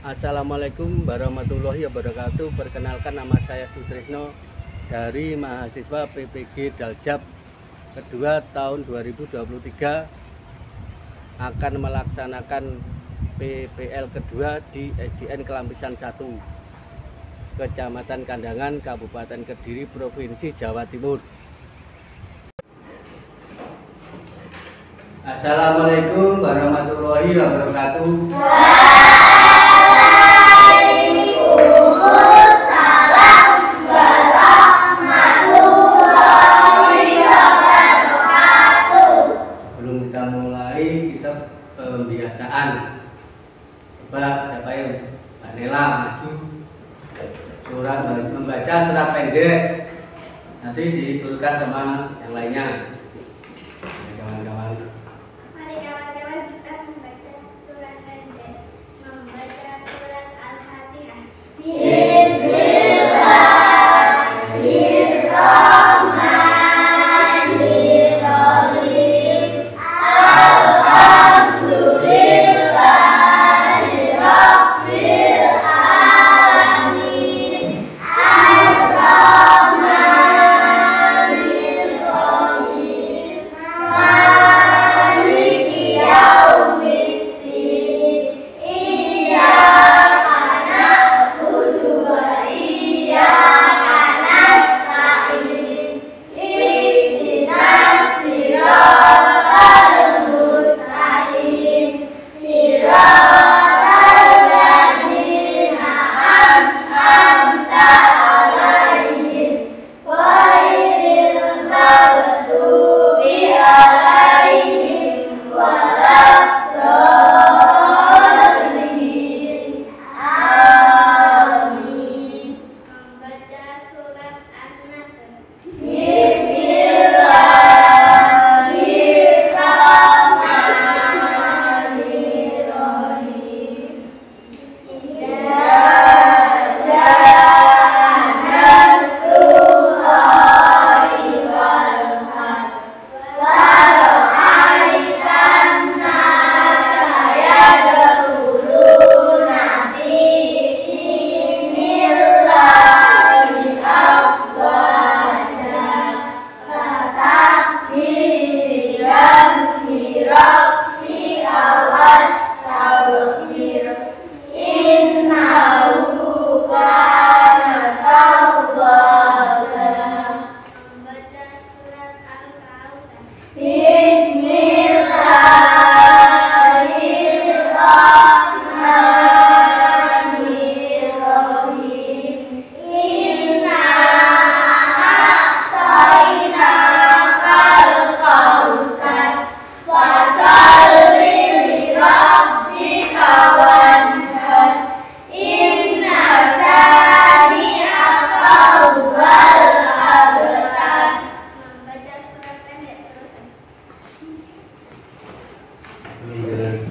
Assalamualaikum warahmatullahi wabarakatuh. Perkenalkan, nama saya Sutrisno dari mahasiswa PPG Daljab kedua tahun 2023, akan melaksanakan PPL kedua di SDN Kelampisan 1, Kecamatan Kandangan, Kabupaten Kediri, Provinsi Jawa Timur. Assalamualaikum warahmatullahi wabarakatuh. Pembiasaan. Coba siapa yang Mbak Nela maju, membaca surat pendek, nanti diturunkan sama yang lainnya. Kawan-kawan. Mari kawan-kawan kita membaca surat pendek. Membaca surat Al-Fatihah.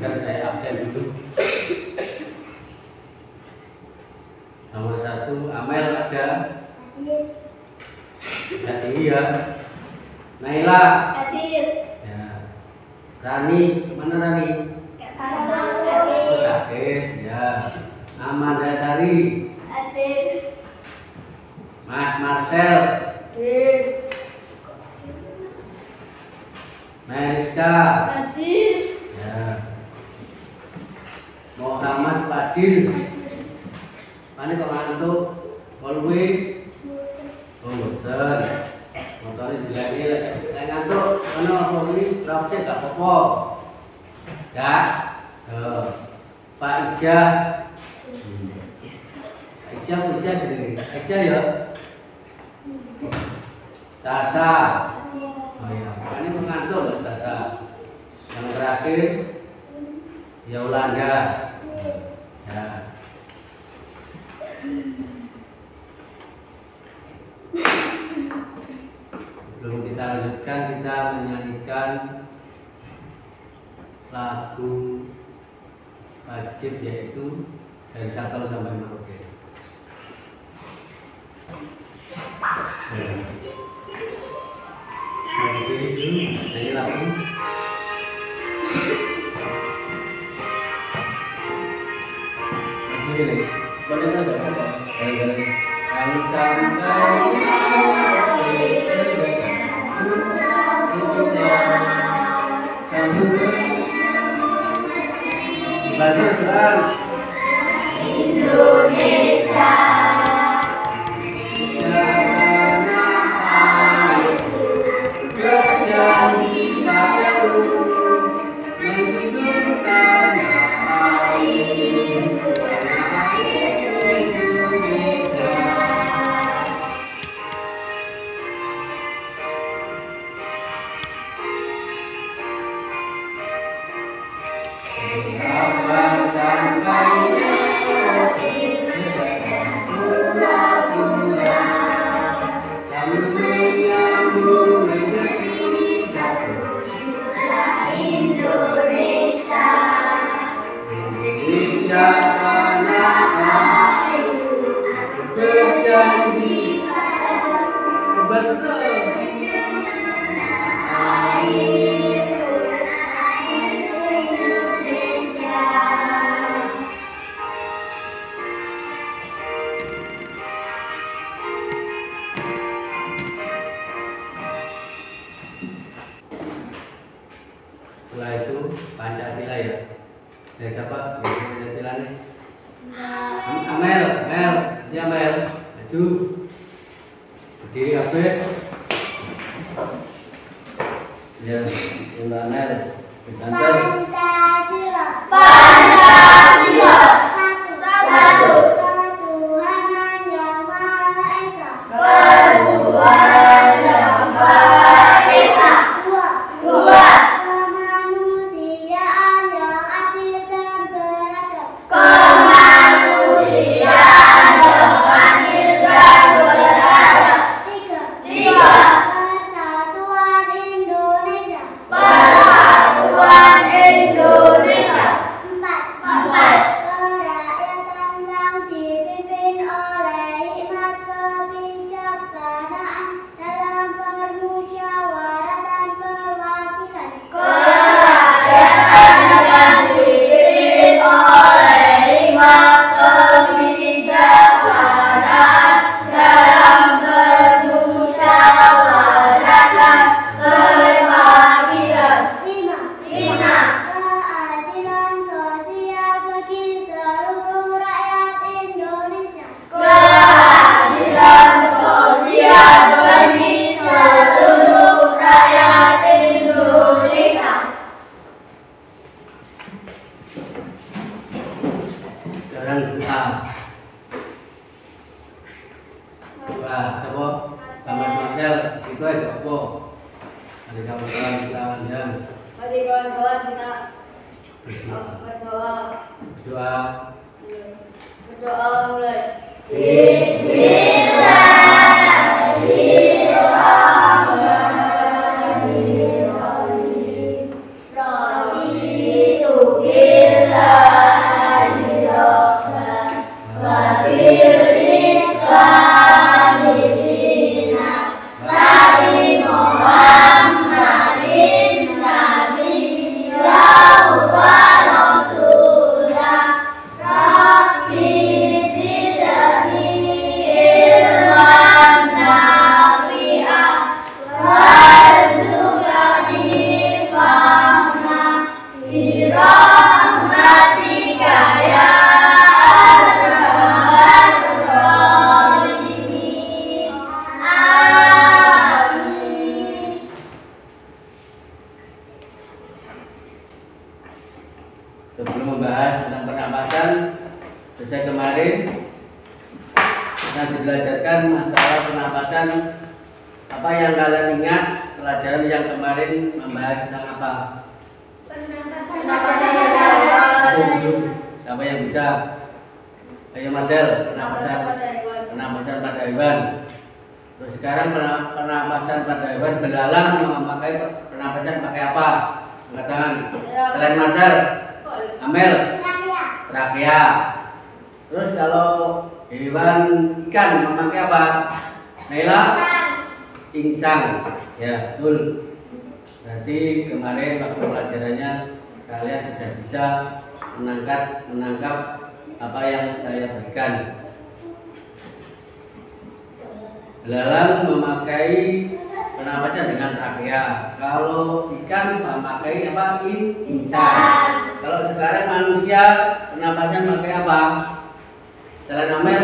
Kan saya absen dulu. Nomor 1 Amel ada. Hadir ya. Naila Hadir. ya. Rani, kemana Rani? Sakit ya. Amanda Sari. Hadir. Mas Marcel. Meriska. Hadir. Ya. Muhammad Fadil. Mana kok ngantuk? Polwi. Oh, betul. Motornya jeleknya lek ngantuk. Mana polwi rapcek gak apa-apa. Ya. Pak Ija. Ija jenenge. Ija ya. Sasa. Oh ya, makanya kok ngantuk loh Sasa. Yang terakhir Yolanda. Ya. Sebelum kita lanjutkan, kita menyanyikan lagu wajib, yaitu dari Sabtu sampai Merauke. Nyanyi lagu. Begini, boneka nggak sadar. Yang sampai Bantuan Indonesia. Setelah itu Pancasila ya. Dari siapa? Pancasila nih. Amel, ini Amel, maju. Berdiri kabeh. Ya, Mbak Amel, dibantu. Pancasila. Pancasila. Satu. Ketuhanan yang Maha Esa. Ketuhanan yang Maha Esa. Dua. Kemanusiaan yang adil dan beradab. Kemanusiaan yang adil dan beradab. Tiga. Persatuan Indonesia. Persatuan Indonesia. Empat. Kerakyatan yang dipimpin oleh hikmat kebijaksanaan dalam permusyawaratan perwakilan. Kerakyatan yang dipimpin oleh hikmat kebijaksanaan dalam permusyawaratan perwakilan. Lima. Keadilan sosial bagi seluruh rakyat Indonesia. Keadilan sosial bagi seluruh rakyat Indonesia. Sekarang A. Dua, siapa? Sama Marcel, situ aja apa? Ada kawan-kawan kita dan Mari kawan-kawan kita berdoa. doa. Berdoa mulai. Bismillahirrahmanirrahim. Raditu billahi rabban wa bil islami dinan. Nabi Muhammadin nabiyyan wa rasulah. Rabbi zidni ilman nafi'an warzuqni fahma bi rahmatika ya arhamar rahimin. Amin. Sebelum membahas tentang pernapasan, selesai kemarin kita belajarkan masalah pernapasan. Apa yang kalian ingat pelajaran yang kemarin membahas tentang apa? Pernapasan pada Siapa yang bisa? Ayo Marcel, Pernapasan pada hewan. pernapasan pada hewan. Terus sekarang pernapasan pada hewan belalang memakai pernapasan pakai apa? Angkat tangan. Selain Marcel, Amel, trachea. Terus kalau hewan ikan memakai apa? Naila? Insang. Ya, betul. Berarti kemarin waktu pelajarannya kalian sudah bisa menangkap apa yang saya berikan. Belalang memakai pernapasan dengan trachea. Kalau ikan memakai apa? Insang. Kalau sekarang manusia pernapasan pakai apa? Selain amel,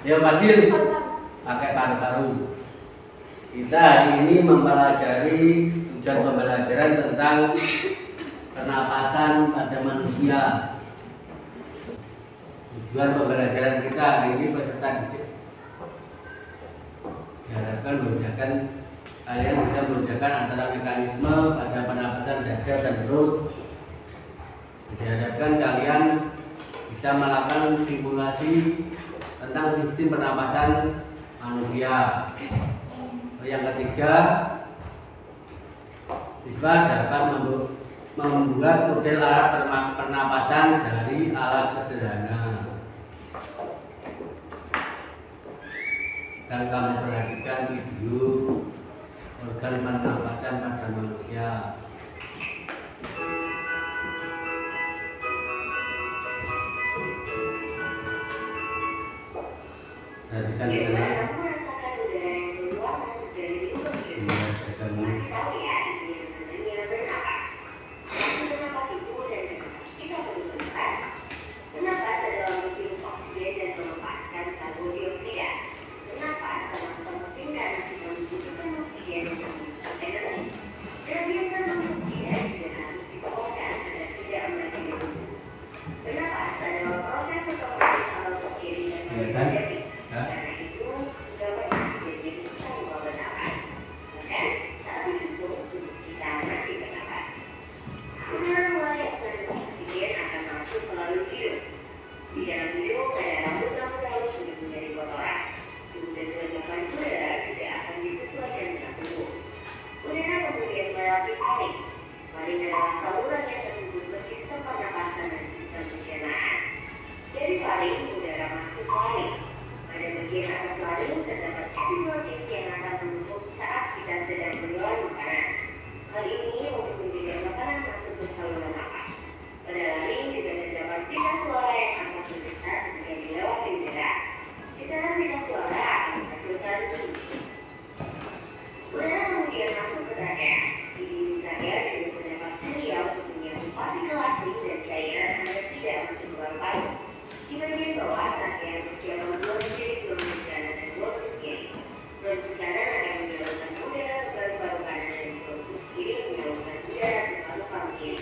dia Fadil pakai paru-paru. Kita hari ini mempelajari tujuan pembelajaran tentang pernapasan pada manusia. Tujuan pembelajaran kita hari ini peserta didik diharapkan memudahkan kalian bisa membedakan antara mekanisme pada pernapasan dada dan perut. Diharapkan kalian bisa melakukan simulasi tentang sistem pernapasan manusia. Yang ketiga, siswa dapat membuat model alat pernapasan dari alat sederhana. Dan kamu perhatikan video organ pernapasan pada manusia. Perhatikan sana. Kamu rasakan udara yang keluar masuk dari mulut hidung. Masih tahu ya, itu yang namanya bernapas. Masih bernapas itu dan kita perlu bernapas. Bernapas adalah menghirup oksigen dan melepaskan karbon dioksida. Bernapas sangat penting karena kita membutuhkan oksigen untuk meningkatkan energi. Dan biar karbon dioksida juga harus dikeluarkan agar tidak mati di tubuh. Bernapas adalah proses otomatis atau terjadi dan disadari. Karena itu, nggak pernah kejadian kita lupa bernapas. Bahkan saat hidup tubuh kita masih bernapas. Udara luar yang mengandung oksigen akan masuk melalui hidung. Di dalam hidung ada rambut-rambut halus untuk menjadi kotoran. Suhu dan kelembapan udara tidak akan disesuaikan dengan tubuh. Udara kemudian melewati faring. Faring adalah saluran yang terhubung ke sistem pernapasan dan sistem pencernaan. Dari faring, udara masuk ke laring. Pada bagian atas laring terdapat epiglotis yang akan menutup saat kita sedang menelan makanan. Hal ini untuk mencegah makanan masuk ke saluran napas. Pada laring juga terdapat pita suara yang akan bergetar ketika dilewati udara. Getaran pita suara akan menghasilkan bunyi. Udara kemudian masuk ke trachea. Di dinding trachea juga terdapat selia untuk menyambut partikel asing dan cairan agar tidak masuk ke paru-paru. Di bagian bawah, trachea berjalan dua menjadi bronkus kanan dan bronkus kiri. Bronkus kanan akan menjalankan udara ke paru-paru kanan dan bronkus kiri menyalurkan udara ke paru-paru kiri.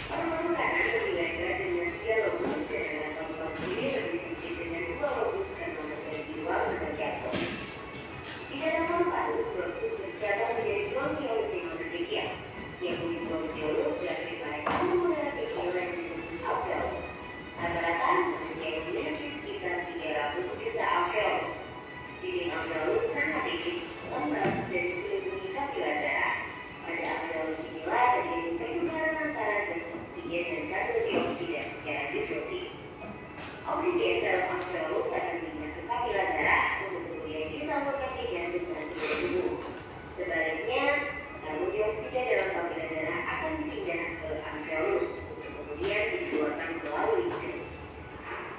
Paru-paru kanan lebih lebar dengan 3 lobus, sedangkan paru-paru kiri lebih sempit dengan 2 lobus karena membagi ruang untuk jantung. Di dalam paru-paru, bronkus bercabang menjadi bronkiolus yang lebih kecil. Yang ujung bronkiolus berada pada kandung udara kecil yang disebut alveolus. Rata-rata manusia memiliki sekitar 300 juta alveolus. Dinding alveolus sangat tipis, lembab, dan diselimuti kapiler darah. Pada alveolus inilah terjadi pertukaran antara gas oksigen dan karbon dioksida secara difusif. Oksigen dalam alveolus akan pindah ke kapiler darah untuk kemudian disalurkan ke jantung dan seluruh tubuh. Sebaliknya, karbon dioksida dalam kapiler darah akan dipindah ke alveolus untuk kemudian dikeluarkan melalui hidung.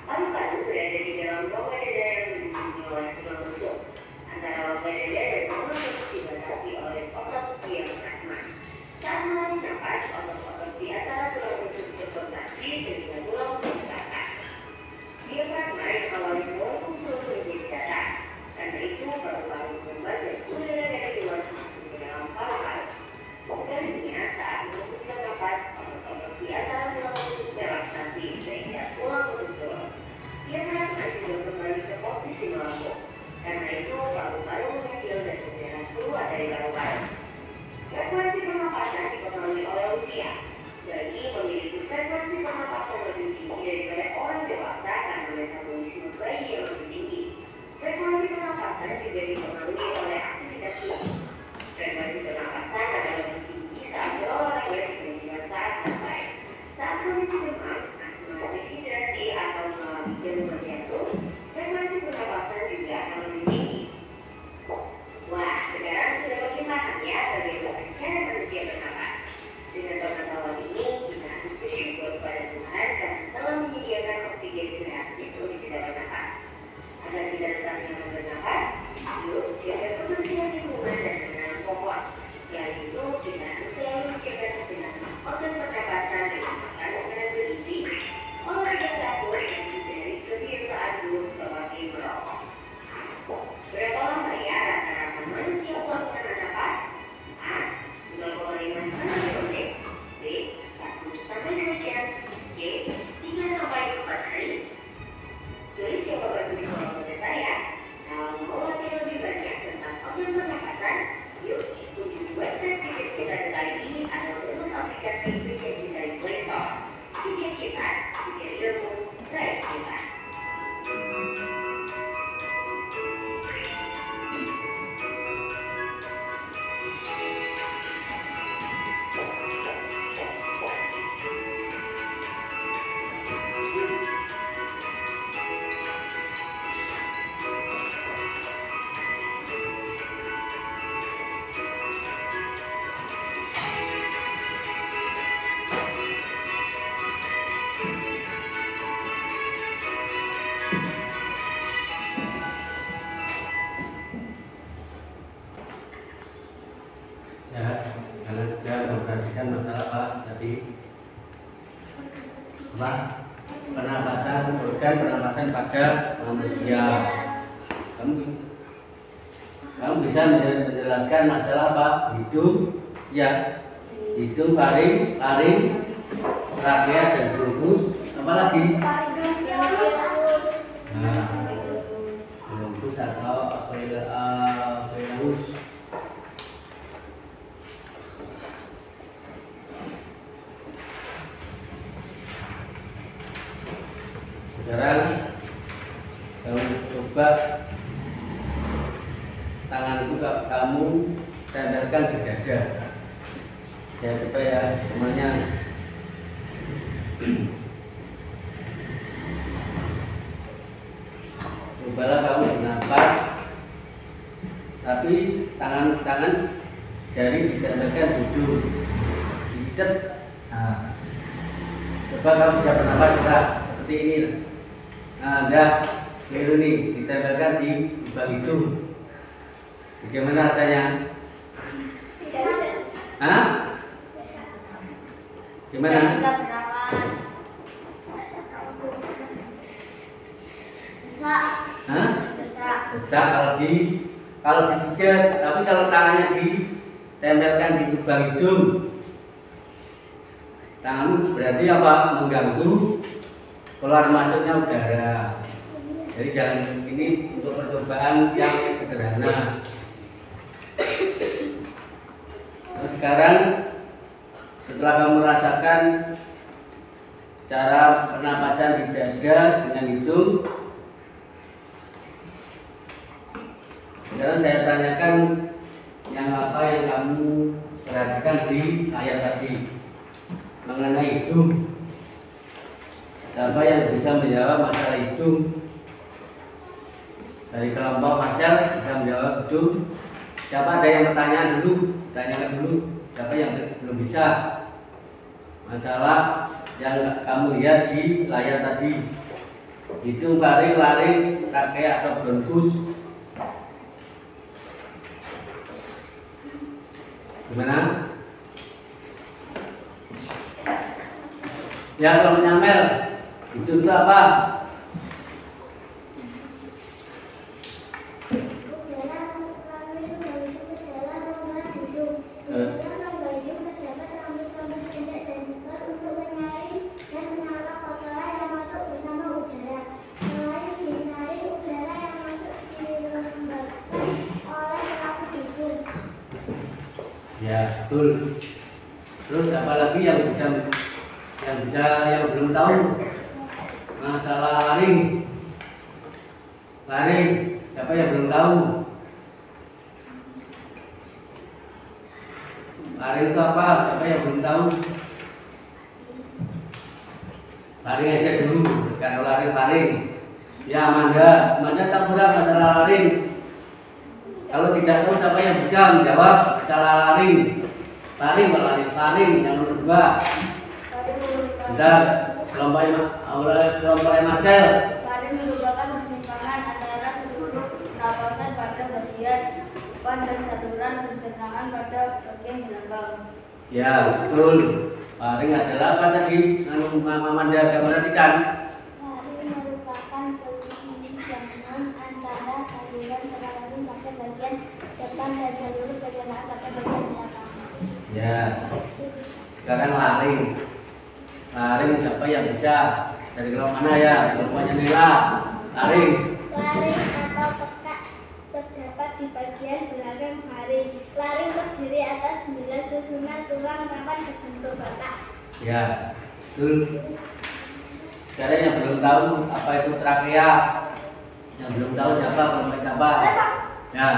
Paru-paru berada di dalam rongga dada yang dilindungi oleh tulang rusuk. Antara rongga dada dan rongga perut dibatasi oleh otot diafragma. Saat menarik nafas, otot-otot di antara tulang rusuk berkontraksi sehingga tulang bergerak. Diafragma yang awalnya melengkung turun menjadi datar. Karena itu, paru-paru mengembang dan udara dari luar masuk ke dalam paru-paru. Sebaliknya, saat menghembuskan nafas, otot-otot di antara tulang rusuk organ pernapasan pada manusia. Kamu bisa menjelaskan masalah apa? Hidung, ya. Hidung, laring, trachea dan bronkus. Apa lagi? Nah, bronkus atau apelus. Sekarang kamu coba tangan itu kamu tempelkan di dada. Ya coba ya semuanya. Cobalah kamu bernafas, tapi tangan jari ditempelkan di hidung, diikat. Nah, coba kamu bisa bernafas seperti ini. Nah, enggak, keliru nih, ditempelkan di lubang hidung. Bagaimana rasanya? Hah? Gimana? Bisa bernafas. Sesak. Hah? Sesak. Sesak kalau dipijat, tapi kalau tangannya ditempelkan di lubang hidung, tangan berarti apa? Mengganggu keluar masuknya udara. Jadi jangan, ini untuk percobaan yang sederhana. Terus sekarang setelah kamu merasakan cara pernapasan di dada dengan hidung, sekarang saya tanyakan yang apa yang kamu perhatikan di ayat tadi mengenai hidung. Siapa yang bisa menjawab masalah hidung? Dari kelompok Marcel bisa menjawab hidung. Siapa ada yang bertanya dulu? Tanyakan dulu. Siapa yang belum bisa? Masalah yang kamu lihat di layar tadi. Hidung, laring, trachea atau bronkus. Gimana? Ya kalau nyamel, hidung itu apa? Ya betul. Terus apalagi yang belum tahu masalah laring. Siapa yang belum tahu? Laring itu apa? Siapa yang belum tahu? Laring aja dulu, kalau laring. Ya Amanda tahu berapa masalah laring? Kalau tidak tahu siapa yang bisa menjawab masalah laring yang nomor 2. Bentar, kelompok Marcel. Laring merupakan persimpangan antara seluruh pernapasan pada bagian depan dan saluran pencernaan pada bagian belakang. Ya betul. Laring adalah apa tadi? Mama Amanda perhatikan. Laring merupakan persimpangan antara saluran pencernaan pada bagian depan dan saluran pencernaan pada bagian belakang. Ya. Sekarang laring siapa yang bisa? Dari kelompok mana ya? Kelompoknya Nila. Laring atau pekak terdapat di bagian belakang laring. Laring terdiri atas 9 susunan tulang rawan berbentuk kotak. Ya, betul. Sekarang yang belum tahu apa itu trachea, yang belum tahu kelompok siapa? Ya,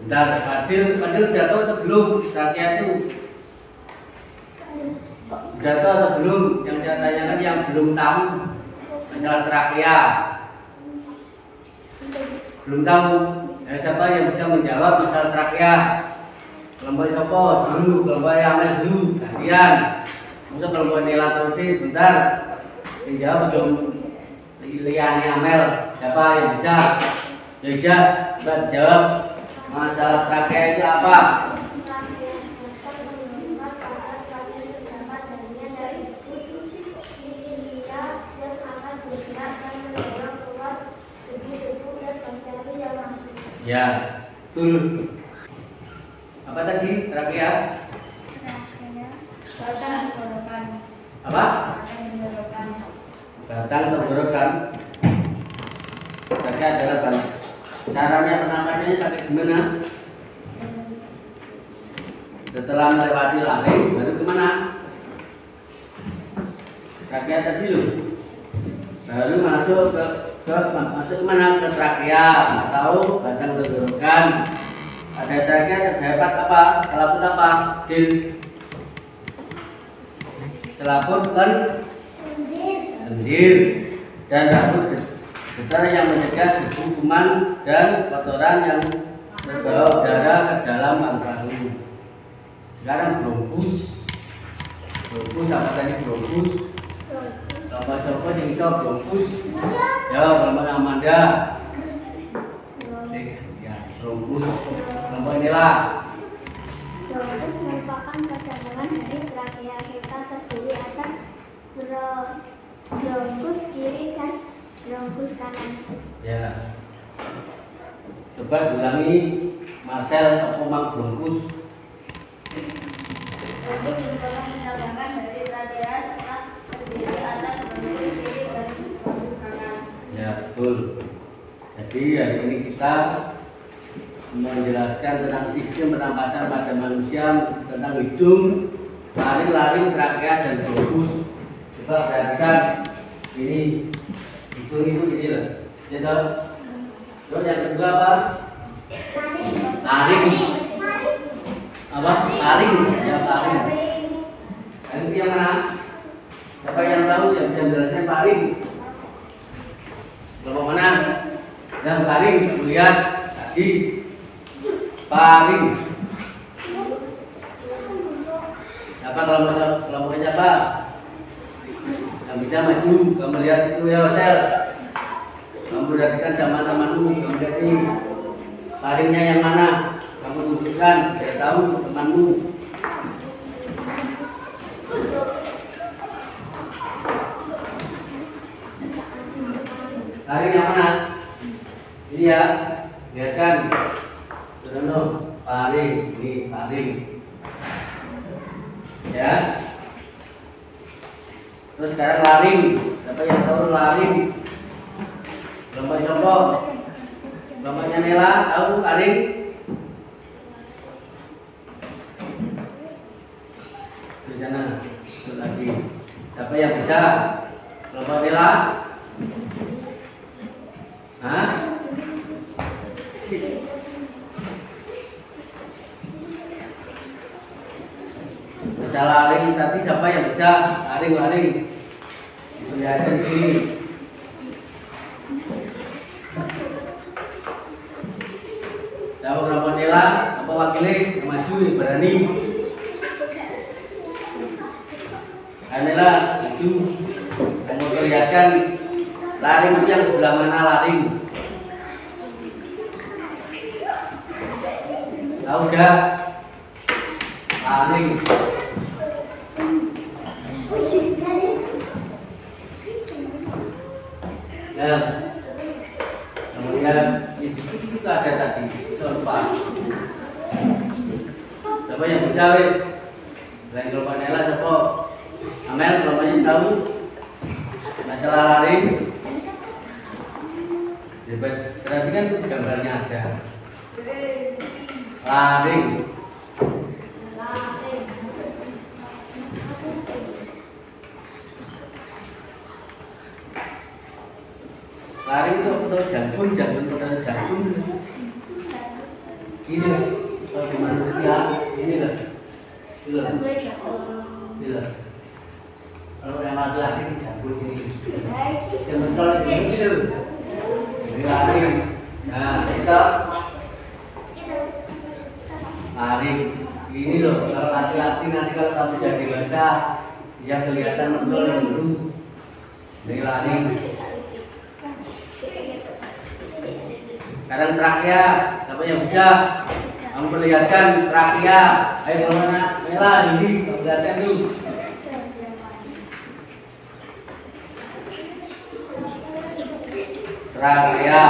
bentar. Fadil udah tahu atau belum trachea itu? Udah tahu atau belum? Yang saya tanyakan yang belum tahu masalah trachea. Belum tahu. Ya, siapa yang bisa menjawab masalah trachea? Kelompok siapa dulu? Kelompok yang Amel dulu. Gantian. Masa kelompok Nela terus sih? Bentar. Yang jawab dong. Liani Amel. Siapa yang bisa? Yoja, coba jawab. Masalah trachea itu apa? Ya, betul. Apa tadi? Trakea? Batang tenggorokan. Apa? Batang tenggorokan. Batang tenggorokan. Trakea adalah batang. Caranya penampakannya pakai gimana? Setelah melewati laring, baru kemana? Trakea tadi loh. Baru masuk ke mana? Ke trakea atau batang tenggorokan. Ada trakea terdapat apa? Selaput apa? Selaput kan? Lendir dan rambut besar yang mencegah debu, kuman dan kotoran yang terbawa udara ke dalam paru-paru. Sekarang bronkus. Bronkus apa tadi bronkus? Siapa yang bisa bronkus? Ya, Mama Amanda. Ya, bronkus. Kelompok inilah. Bronkus merupakan pergabungan dari trakea kita terdiri atas bronkus kiri dan bronkus kanan. Ya. Coba diulangi, Marcel apa mang bronkus? Bronkus merupakan pergabungan dari trakea kita terdiri atas bronkus kiri dan bronkus kanan. Ya, betul. Jadi hari ini kita menjelaskan tentang sistem pernapasan pada manusia, tentang hidung, laring, trakea dan bronkus. Coba perhatikan ini hidung itu ini loh. Ya tahu? Terus yang kedua apa? Laring. Apa? Laring. Ya, laring. Dan itu yang mana? Siapa yang tahu yang bisa menjelaskan laring? Kelompok mana? Yang paling lihat tadi paling. Apa kelompoknya apa? Yang bisa maju, kamu lihat itu ya Sel. Kamu perhatikan sama temanmu, kamu lihat ini. Palingnya yang mana? Kamu tunjukkan, saya tahu temanmu. Paling yang mana? Ini ya, lihat kan? Terus paling, ini paling. Ya. Terus sekarang laring. Siapa yang tahu laring? Kelompok siapa? Kelompoknya Nela, tahu laring? Di sana, itu lagi. Siapa yang bisa? Kelompok Nela? Hah? Bisa laring tadi siapa yang bisa? Laring. Lihat di sini. Siapa kelompok Nela? Apa wakilnya? Maju, berani. Nela, maju. Kamu perlihatkan laring itu yang sebelah mana laring? Tahu enggak? Laring. Nah, kemudian itu ada tadi kelompok. Siapa yang bisa wis? Selain kelompok Nela siapa? Amel kelompoknya tahu? Masalah laring. Berarti kan gambarnya ada. Laring. Laring itu untuk jantung ini kalau di manusia ini loh. Kalau yang laki-laki di jantung sini yang betul ini loh. Ini laring. Nah kita laring ini loh. Kalau laki-laki nanti kalau kamu jadi dewasa bisa kelihatan betul yang dulu. Ini laring. Sekarang trakea, siapa yang bisa? Kamu perlihatkan trakea. Ayo mana? Mela, ini kamu perlihatkan dulu. Trakea.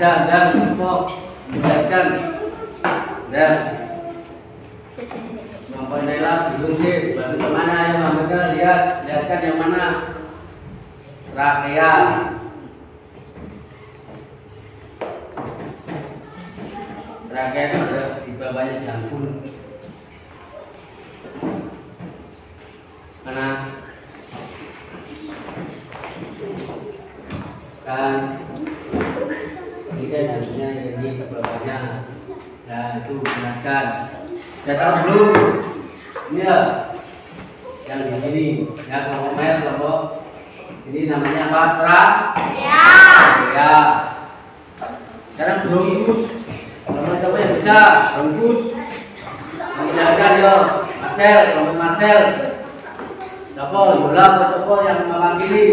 dan kelompok lihatkan dan kelompok Naila belum sih baru kemana yang namanya lihatkan yang mana trakea ada di bawahnya jangkung mana kan ini kan jantungnya ini ke bawahnya. Nah itu gunakan. Sudah tahu belum? Ini ya yang di sini ya kelompok merah kelompok ini namanya apa? Ya. Sekarang bronkus. Kelompok siapa yang bisa? Bronkus. Menjaga yo Marcel, kelompok Marcel. Siapa? Yola, siapa yang mewakili?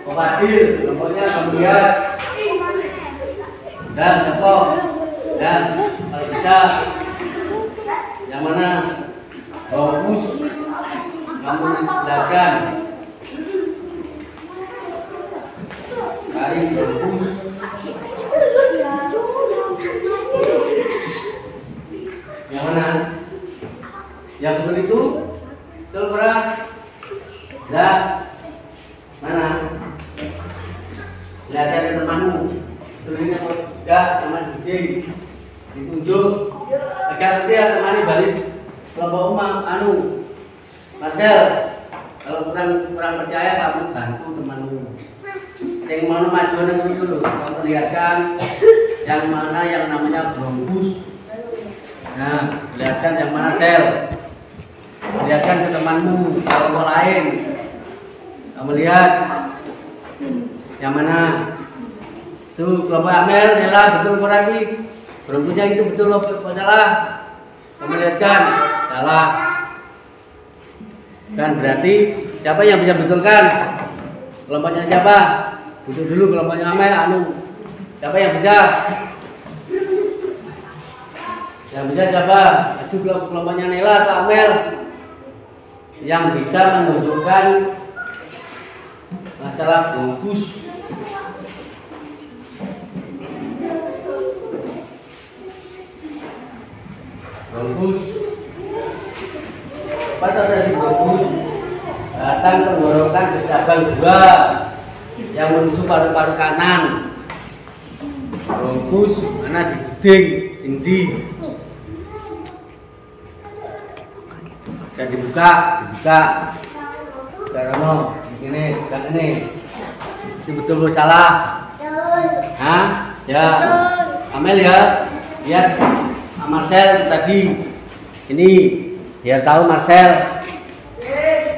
Fadil, kelompoknya kemudian dan siapa? Dan kalau bisa yang mana? Bronkus. Kamu silakan. Cari bronkus. Yang mana? Yang betul itu? Betul berapa? Enggak. Mana? Lihat ada temanmu. Betul ini atau enggak? Teman Buding. Ditunjuk. Agar nanti ya temani balik kelompok umam Marcel. Kalau kurang percaya kamu bantu temanmu. Yang mana maju itu dulu. Kamu lihatkan yang mana yang namanya bronkus. Nah, lihatkan yang mana sel. Lihatkan ke temanmu, kelompok lain. Kamu lihat yang mana? Tuh kelompok Amel, Nela, betul kurang lagi. Bronkusnya itu betul loh, salah. Kamu lihatkan, salah. Kan berarti siapa yang bisa betulkan? Kelompoknya siapa? Betul dulu kelompoknya Amel, Siapa yang bisa? Yang bisa siapa? Maju kelompoknya Nela atau Amel yang bisa menunjukkan masalah bungkus. Bungkus. Apa tadi bungkus? Datang tenggorokan ke cabang 2 yang menuju paru-paru kanan. Bungkus mana di dinding, tinggi. Dan dibuka. Karena ini, ini betul salah. Hah? Ya. Amel ya. Lihat Marcel tadi. Ini biar tahu Marcel.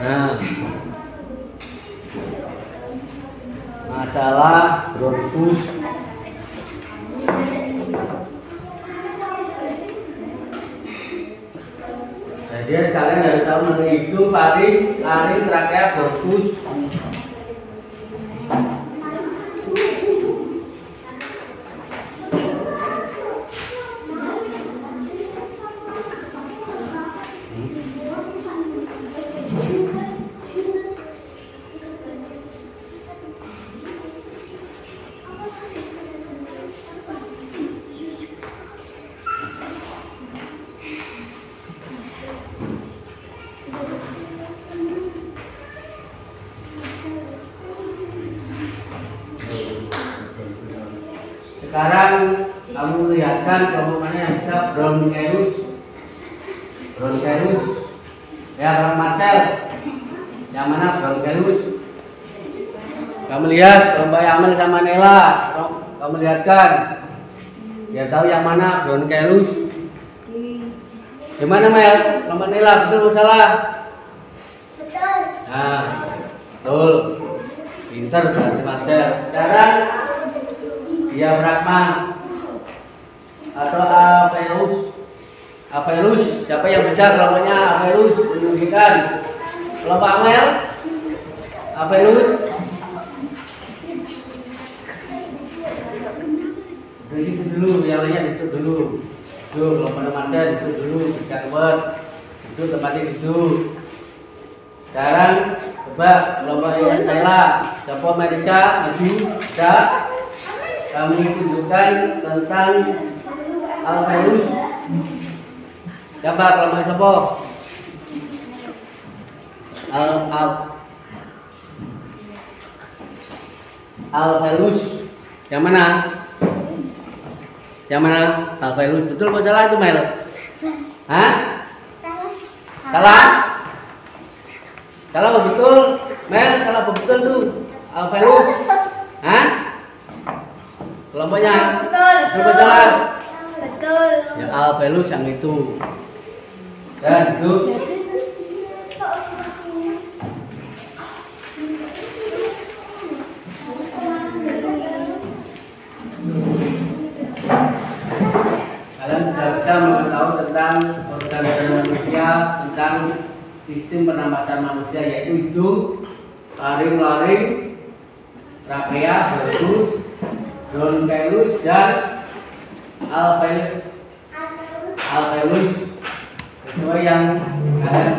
Nah. Masalah bronkus. Jadi kalian harus tahu menghitung paling trakea bronkus. Sekarang kamu lihatkan kelompok mana yang bisa bronchus. Ya, kalau Marcel, yang mana bronchus? Kamu lihat kelompok Amel sama Nela. Kamu lihatkan. Biar tahu yang mana bronchus. Gimana Mel? Kelompok Nela betul salah? Betul. Nah, betul. Pinter berarti Marcel. Sekarang dia Brahma atau Apelus. Siapa yang bisa kelompoknya Apelus? Menunjukkan kelompok Amel. Apelus. Dari situ dulu, yang lainnya itu dulu. Tuh kelompoknya Marcel itu dulu. Tidak buat. Itu tempatnya itu. Sekarang coba kelompok Nela. Siapa Amerika? Maju. Tidak. kami tunjukkan tentang alveolus. Siapa kelompok siapa? Alveolus. Yang mana? Yang mana? Alveolus. Betul atau salah itu, Mel? Hah? Salah? Salah apa betul? Mel, salah apa betul tuh? Alveolus. Hah? Kelompoknya? Betul atau salah? Betul. Ya, alveolus yang itu. Dan duduk. Kalian sudah bisa mengetahui tentang organisasi manusia, tentang sistem pernapasan manusia, yaitu hidung, laring, trakea, bronkus, bronkelus, dan alveolus, sesuai yang kalian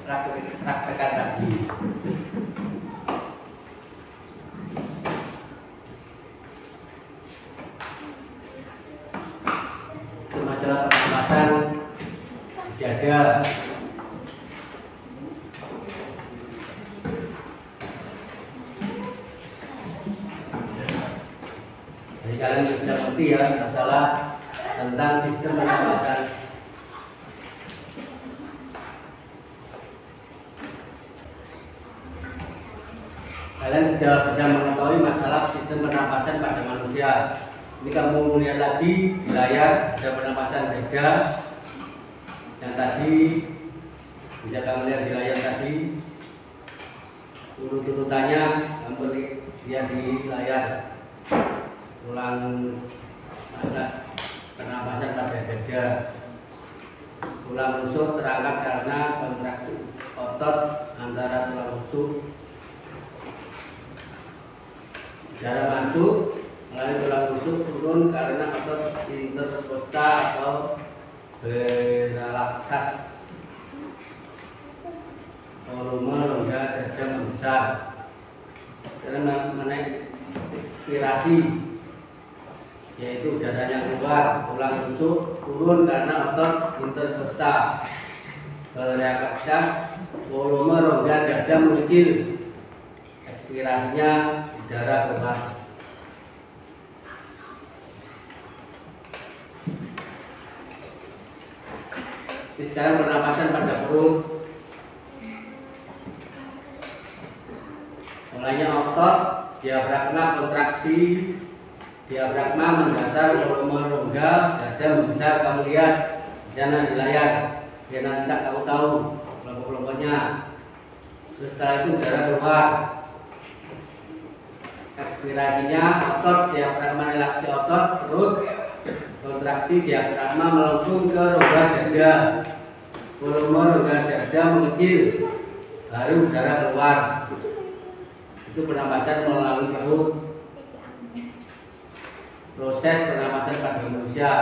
praktekkan tadi. Itu masalah pernapasan dada. Jadi kalian bisa ngerti ya masalah tentang sistem pernapasan. Kalian sudah bisa mengetahui masalah sistem pernapasan pada manusia. Ini kamu lihat lagi di layar, ada pernapasan dada yang tadi bisa kamu lihat di layar tadi. Urut-urutannya kamu lihat di layar. Tulang masa pernapasan pada dada. Tulang rusuk terangkat karena kontraksi otot antara tulang rusuk. Darah masuk melalui tulang rusuk turun karena otot interkostal atau beralaksas. Volume rongga dada membesar. Karena menaik ekspirasi, yaitu darahnya keluar, tulang rusuk turun karena otot interkostal beralaksas. Volume rongga dada mengecil, ekspirasinya darah keluar. Sekarang pernapasan pada perut. Mulainya otot, diafragma kontraksi, diafragma mendatar, volume rongga dada membesar. Kamu lihat di sana di layar, biar nanti tak kamu tahu kelompok-kelompoknya. Terus setelah itu darah keluar. Ekspirasinya otot, diafragma relaksi otot, perut, kontraksi diafragma melengkung ke rongga dada, volume rongga dada mengecil, baru darah keluar. Itu pernapasan melalui perut. Proses pernapasan pada manusia.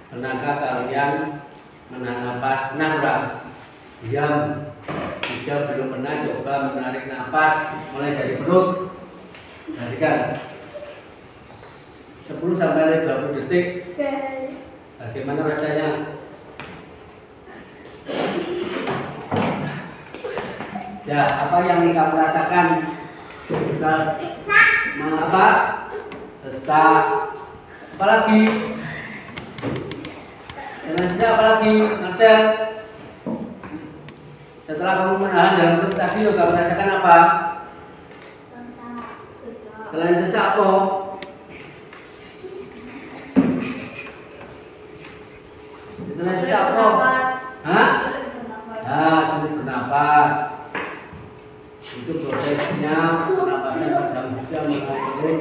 Pernahkah kalian menahan nafas? Nah, kurang diam. Jika belum pernah coba menarik nafas mulai dari perut, perhatikan 10 sampai 20 detik. Bagaimana rasanya? Ya, apa yang kamu rasakan? Sesak. Apa? Sesak. Apalagi? Selanjutnya apalagi, Marcel? Setelah kamu menahan dalam perut tadi, kamu rasakan apa? Selain sesak apa? Selain sesak apa? Hah? Ah, sulit bernapas. Itu prosesnya pernapasan pada manusia melalui perut.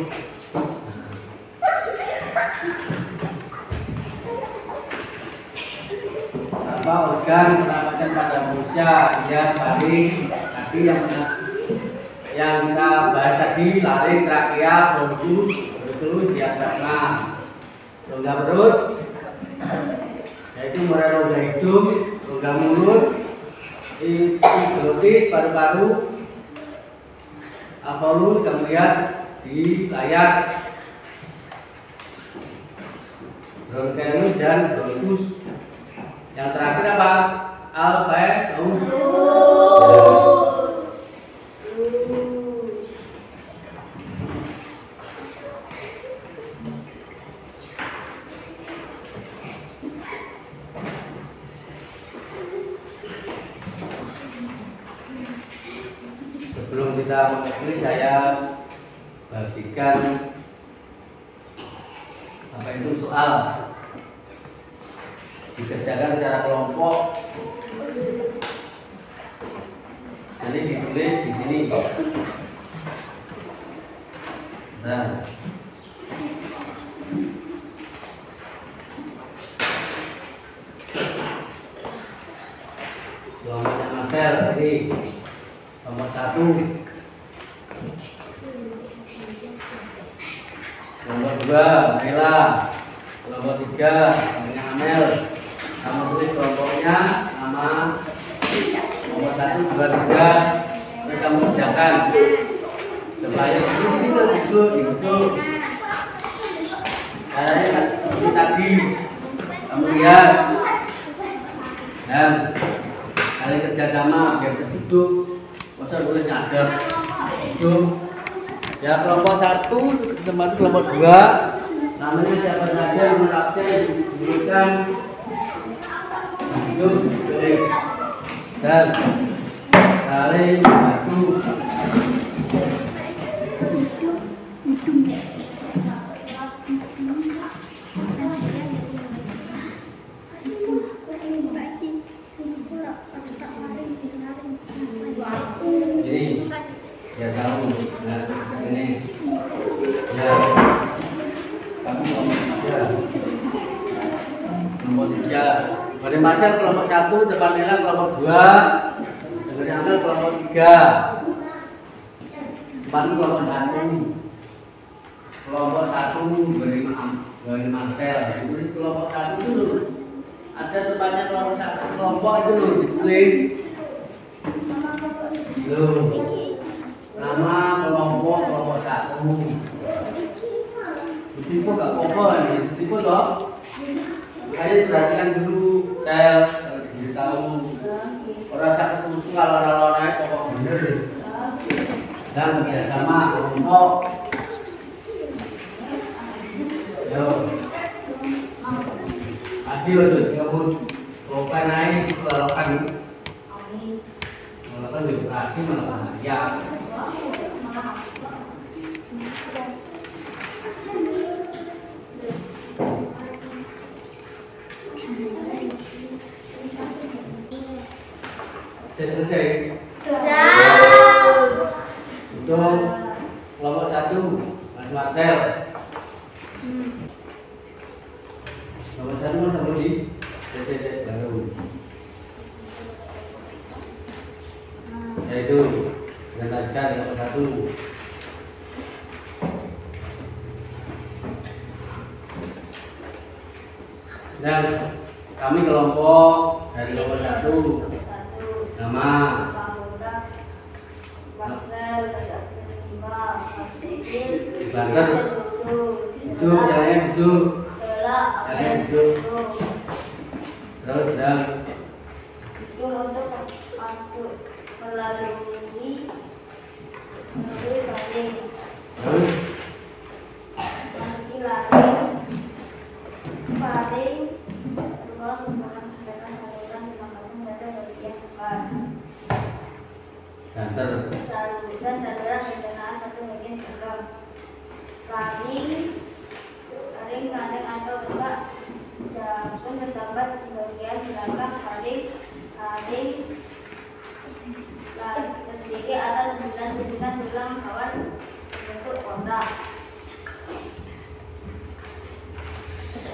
Apa organ pernapasan pada manusia yang paling tadi yang kita bahas tadi, laring, trakea, bronkus, bronkelus, diafragma, rongga perut, yaitu mulai rongga hidung, rongga mulut, epiglottis, paru-paru, alveolus kamu lihat di layar. Bronchus dan bronchus. Yang terakhir apa? Alveolus. Sebelum kita mengakhiri, saya bagikan apa itu soal dikerjakan secara kelompok. Jadi ditulis di sini. Nah, kelompoknya Marcel ini nomor 1, nomor 2 Nela, nomor 3 namanya Amel. Kamu tulis kelompoknya, nama, nomor 1, 2, 3. Mari kamu kerjakan supaya duduk. Caranya seperti tadi. Kamu lihat dan kalian kerjasama biar terduduk. Masa tulis ngadep duduk. Ya, kelompok 1 kesempatan kelompok 2 namanya siapa saja nomor absen diberikan duduk boleh dan saling bantu. Jadi ya tahu, nah ini ya kamu nomor 3 pada masa kelompok 1 depan Nela kelompok 2 dengan Amel kelompok 3 depan kelompok 1 dari Marcel ditulis kelompok 1 itu dulu ada depannya kelompok 1 kelompok itu dulu ditulis nama kelompok 1. Tipe gak apa-apa ini, tipe toh. Saya perhatikan dulu, saya diberitahu. Orang saya kesusu kalau naik pokok bener. Dan kerjasama kelompok. Yo. Adil tuh, kamu lokan naik lokan. Lokan edukasi malah ya. Sudah selesai? Sudah. Untuk kelompok 1 Mas Marcel. Nomor 1 mana kamu di? CCC baru. Yaitu menjelaskan nomor 1. Dan kami kelompok dari nomor 1 nama Banter duduk, jalannya duduk, terus dan itu untuk masuk melalui baling terus nanti laring baling terus merupakan kegiatan saluran di makassar pada bagian depan banter saluran pencernaan satu bagian belakang laring kandang atau tegak jantung terdapat di bagian belakang laring terdiri atas 9 susunan tulang kawan bentuk kotak.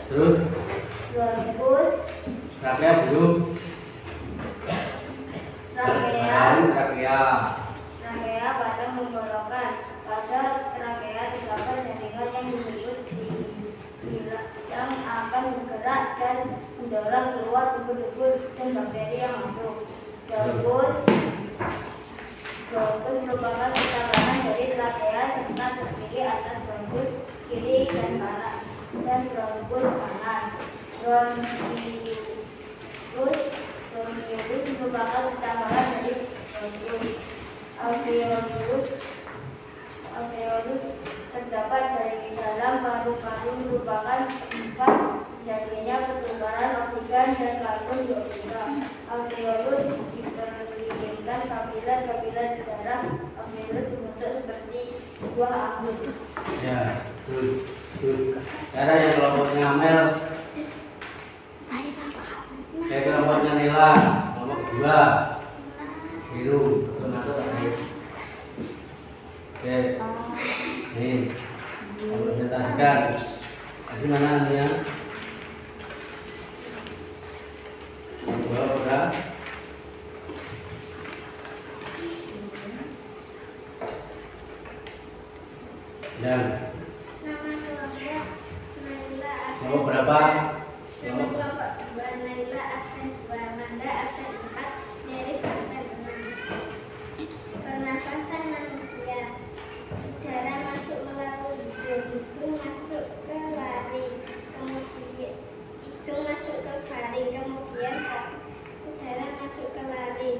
terus Globus trakea belum trakea pada menggolongkan pada trakea terdapat jaringan yang disebut yang akan bergerak dan didorong keluar debu-debu dan bakteri yang masuk. Gabus merupakan ketambahan dari trakea serta terdiri atas bronkus kiri dan kanan dan bronkus kanan. Bronkiolus merupakan ketambahan dari bronkus. Alveolus terdapat dari dalam paru-paru merupakan tempat terjadinya pertukaran oksigen dan karbon dioksida. Alveolus dikelilingi kapiler-kapiler di darah. Alveolus berbentuk seperti buah anggur. Ya, betul. Darah yang kelompoknya Amel, kelompoknya Nela, kelompok kedua biru, termasuk tadi. Oke, nih, presentasikan. Tadi mana anunya? Udah. Dan Nama kelompok Naila absen. kelompok berapa? Nama kelompok 2 Naila absen 2, Manda absen 4, Neris absen 6. Pernafasan manusia. Udara masuk melalui hidung masuk ke laring, kemudian hidung masuk ke faring, kemudian udara masuk ke laring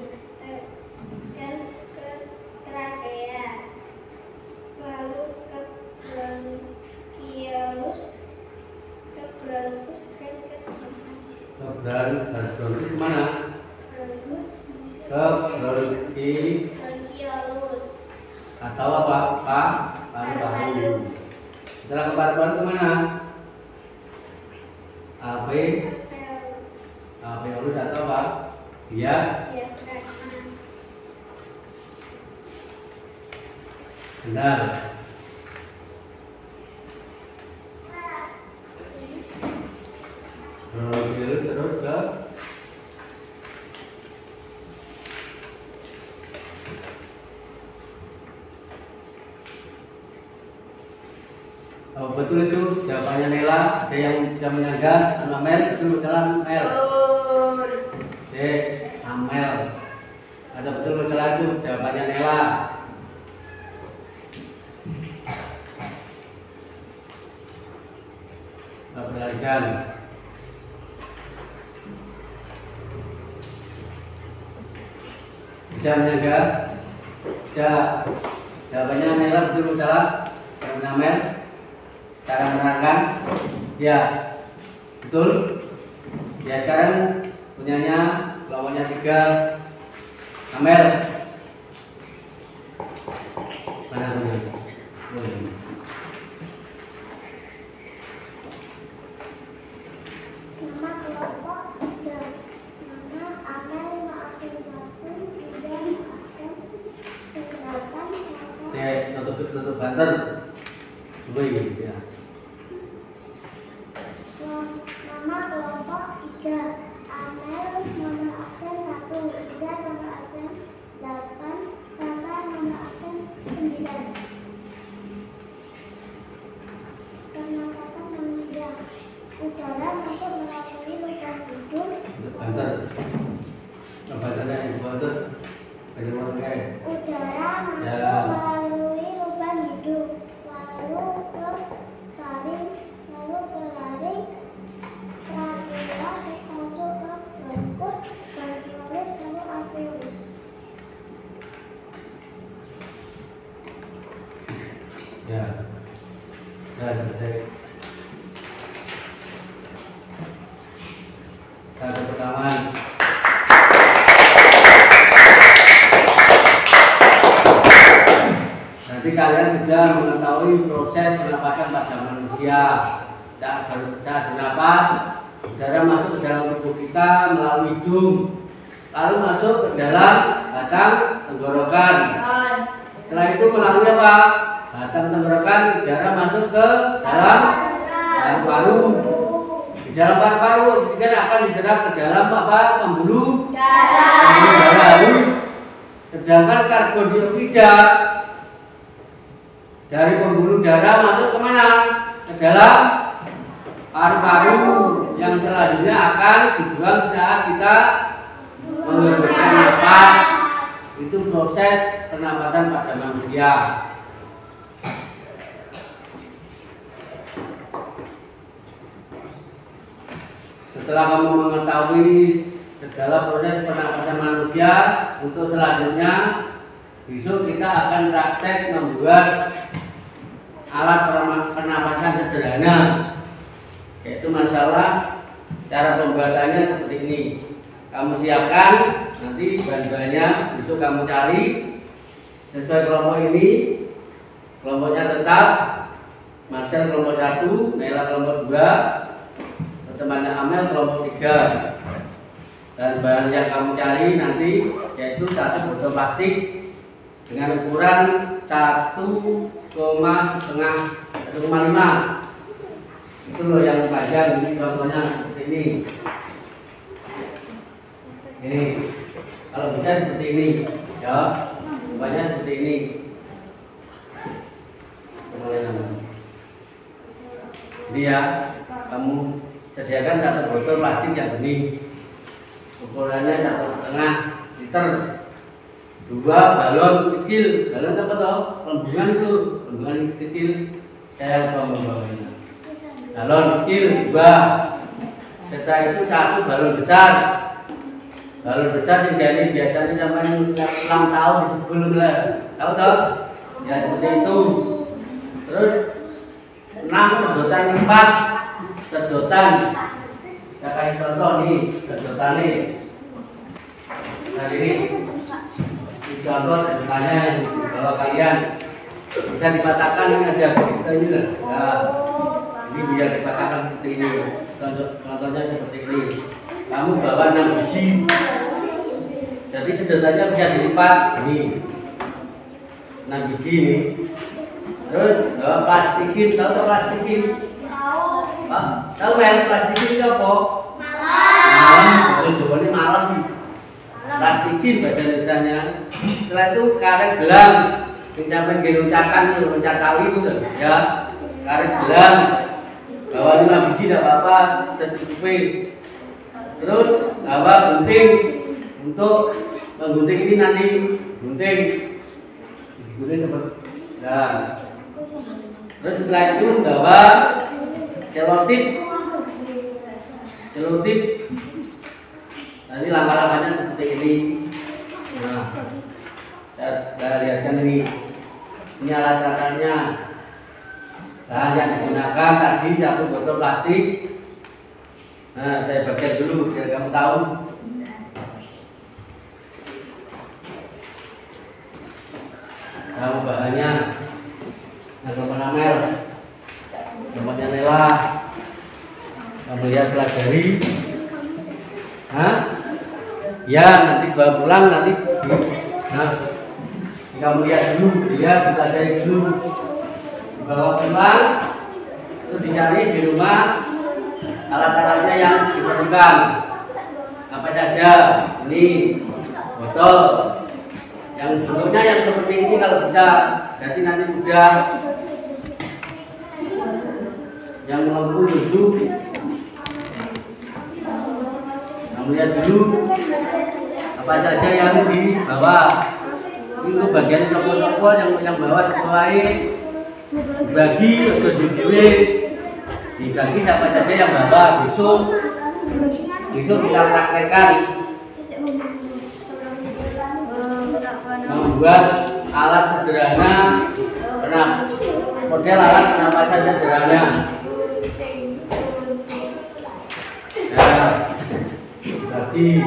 dan ke trakea, lalu ke bronkiolus, dan ke Bronkus kemana? bronkus, Ke bronkiolus. atau apa? Paru-paru. Setelah ke paru-paru kemana? Alveolus atau apa? Diafragma. Benar. Bronkiolus terus ke oh, betul itu jawabannya Nela. Ada yang bisa menyanggah? Amel, betul salah Mel. Oke, Amel. Ada betul salah itu jawabannya Nela. Kita perhatikan. Bisa menyanggah? Bisa. Jawabannya Nela betul salah. Jawabannya Amel. Cara menerangkan, ya betul. Ya sekarang punyanya lawannya 3. Amel, mana punya? Nama kelompok 3. Nama Amel absen 1, Izan absen 8, Saya tutup banter. Wih, ya. Nama kelompok 3. Amel nomor absen 1, Izan nomor absen 8, Sasa nomor absen 9. Pernafasan manusia. Udara masuk melalui lubang hidung. Banter. Banternya yang banter. Bagaimana kayak? Udara masuk Ya. melalui lubang hidung, lalu ke faring, lalu ke laring, trakea, masuk ke bronkus, bronkiolus, lalu alveolus. Ya. Ya, selesai. Satu pertama. Nanti kalian sudah mengetahui proses pernapasan pada manusia. Saat bernapas, udara masuk ke dalam tubuh kita melalui hidung, lalu masuk ke dalam batang tenggorokan. Setelah itu melalui apa? Batang tenggorokan, udara masuk ke dalam paru-paru. Di dalam paru-paru oksigen akan diserap ke dalam apa? Pembuluh darah halus. Sedangkan karbon dioksida dari pembuluh darah masuk ke mana? Ke dalam paru-paru. yang selanjutnya akan dibuang saat kita menghembuskan nafas. Itu proses pernapasan pada manusia. Setelah kamu mengetahui segala proses pernapasan manusia, untuk selanjutnya besok kita akan praktek membuat alat pernapasan sederhana, yaitu masalah cara pembuatannya seperti ini. Kamu siapkan, nanti bahan-bahannya besok kamu cari sesuai kelompok ini. Kelompoknya tetap Marcel kelompok 1, Nela kelompok 2, temannya Amel kelompok 3. Dan bahan yang kamu cari nanti yaitu satu botol plastik dengan ukuran 1,5. Itu loh yang panjang, ini contohnya seperti ini. Ini kalau bisa seperti ini, ya, banyak seperti ini. Ini ya, kamu sediakan satu botol plastik yang bening, ukurannya 1,5 liter. 2 balon kecil, balon apa toh? Lembungan itu, lembungan kecil. Saya mau membawanya. Balon kecil 2. Setelah itu 1 balon besar. Balon besar juga ini biasanya sampai 6 tahun disebut lah. Tahu toh? Ya seperti itu. Terus 6 sedotan lipat. Sedotan. Saya kasih contoh nih, sedotan nih. Nah ini. Contoh sebenarnya yang kalau kalian bisa dipatahkan ini aja kita ini lah. Nah, ini biar dipatahkan seperti ini. Contohnya seperti ini. Kamu bawa 6 biji. Jadi sedotannya bisa dilipat ini. 6 biji ini. Terus bawa plastisin, tahu plastisin? Tahu yang plastisin itu apa? Malam. Jawabannya malam sih. Plastisin bahasa Indonesianya. Setelah itu karet gelang yang sampai diloncakan, loncat tali itu ya, karet gelang bawa 5 biji tidak apa-apa, secukupnya. Terus bawa gunting untuk menggunting ini nanti gunting seperti nah. Terus setelah itu bawa selotip. Nanti langkah-langkahnya seperti ini. Nah, saya lihatkan ini alat-alatnya. Bahan yang digunakan tadi 1 botol plastik. Nah, saya bagian dulu biar kamu tahu. Tahu bahannya. Nah, nomor Amel, nomornya Nela. Kamu lihat pelajari. Hah? Ya, nanti bawa pulang nanti. Nah, kamu lihat dulu, lihat pelajari dulu. Bawa pulang, terus dicari di rumah alat-alatnya yang diperlukan. Apa saja? Ini botol. Yang bentuknya yang seperti ini kalau bisa, berarti nanti mudah. Yang melengkung dulu. Lihat dulu apa saja yang dibawa. Itu bagian sopo-sopo yang bawa sesuai dibagi atau dibagi siapa saja yang bawa. Besok kita praktekkan membuat alat sederhana, model alat pernapasan sederhana. Tadi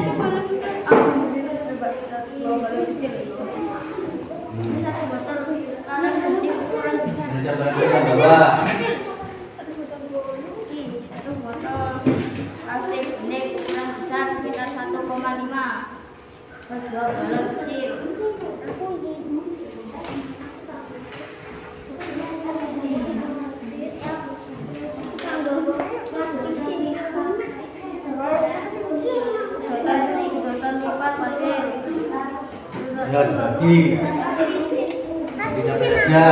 ya dibagi saja.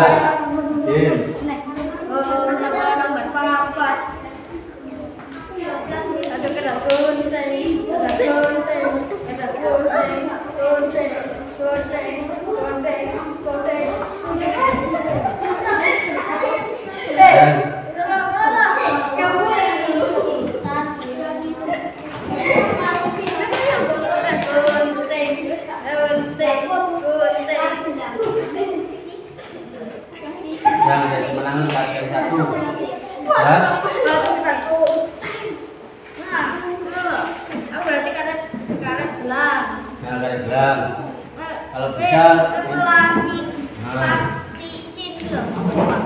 nomor 4 karet satu. Ya. Aku berarti karet gelang. Nah, karet gelang. Kalau bisa Plastisin loh.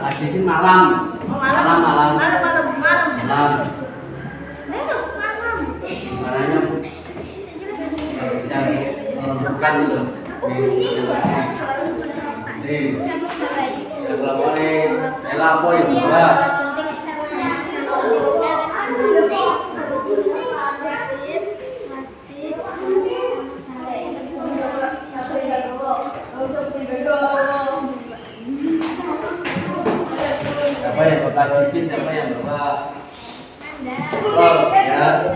Plastisin malam. Oh, malam. Malam. Nah, itu malam. Warnanya kalau bisa melembutkan gitu. Nih, kalau boleh, apa yang buat? Siapa yang bekas cincin, siapa yang bawa? Oh, ya,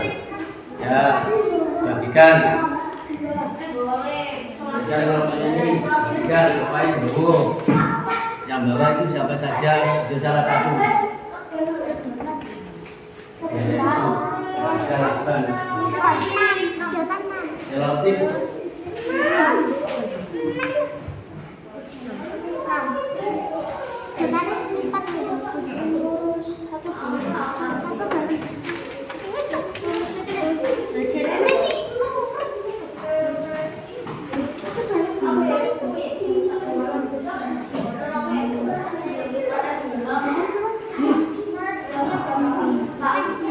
bagikan. Bagikan kalau ini, bagikan supaya dulu. Yang bawa itu siapa saja, itu salah satu. Ya, itu bisa lakukan. Selotip.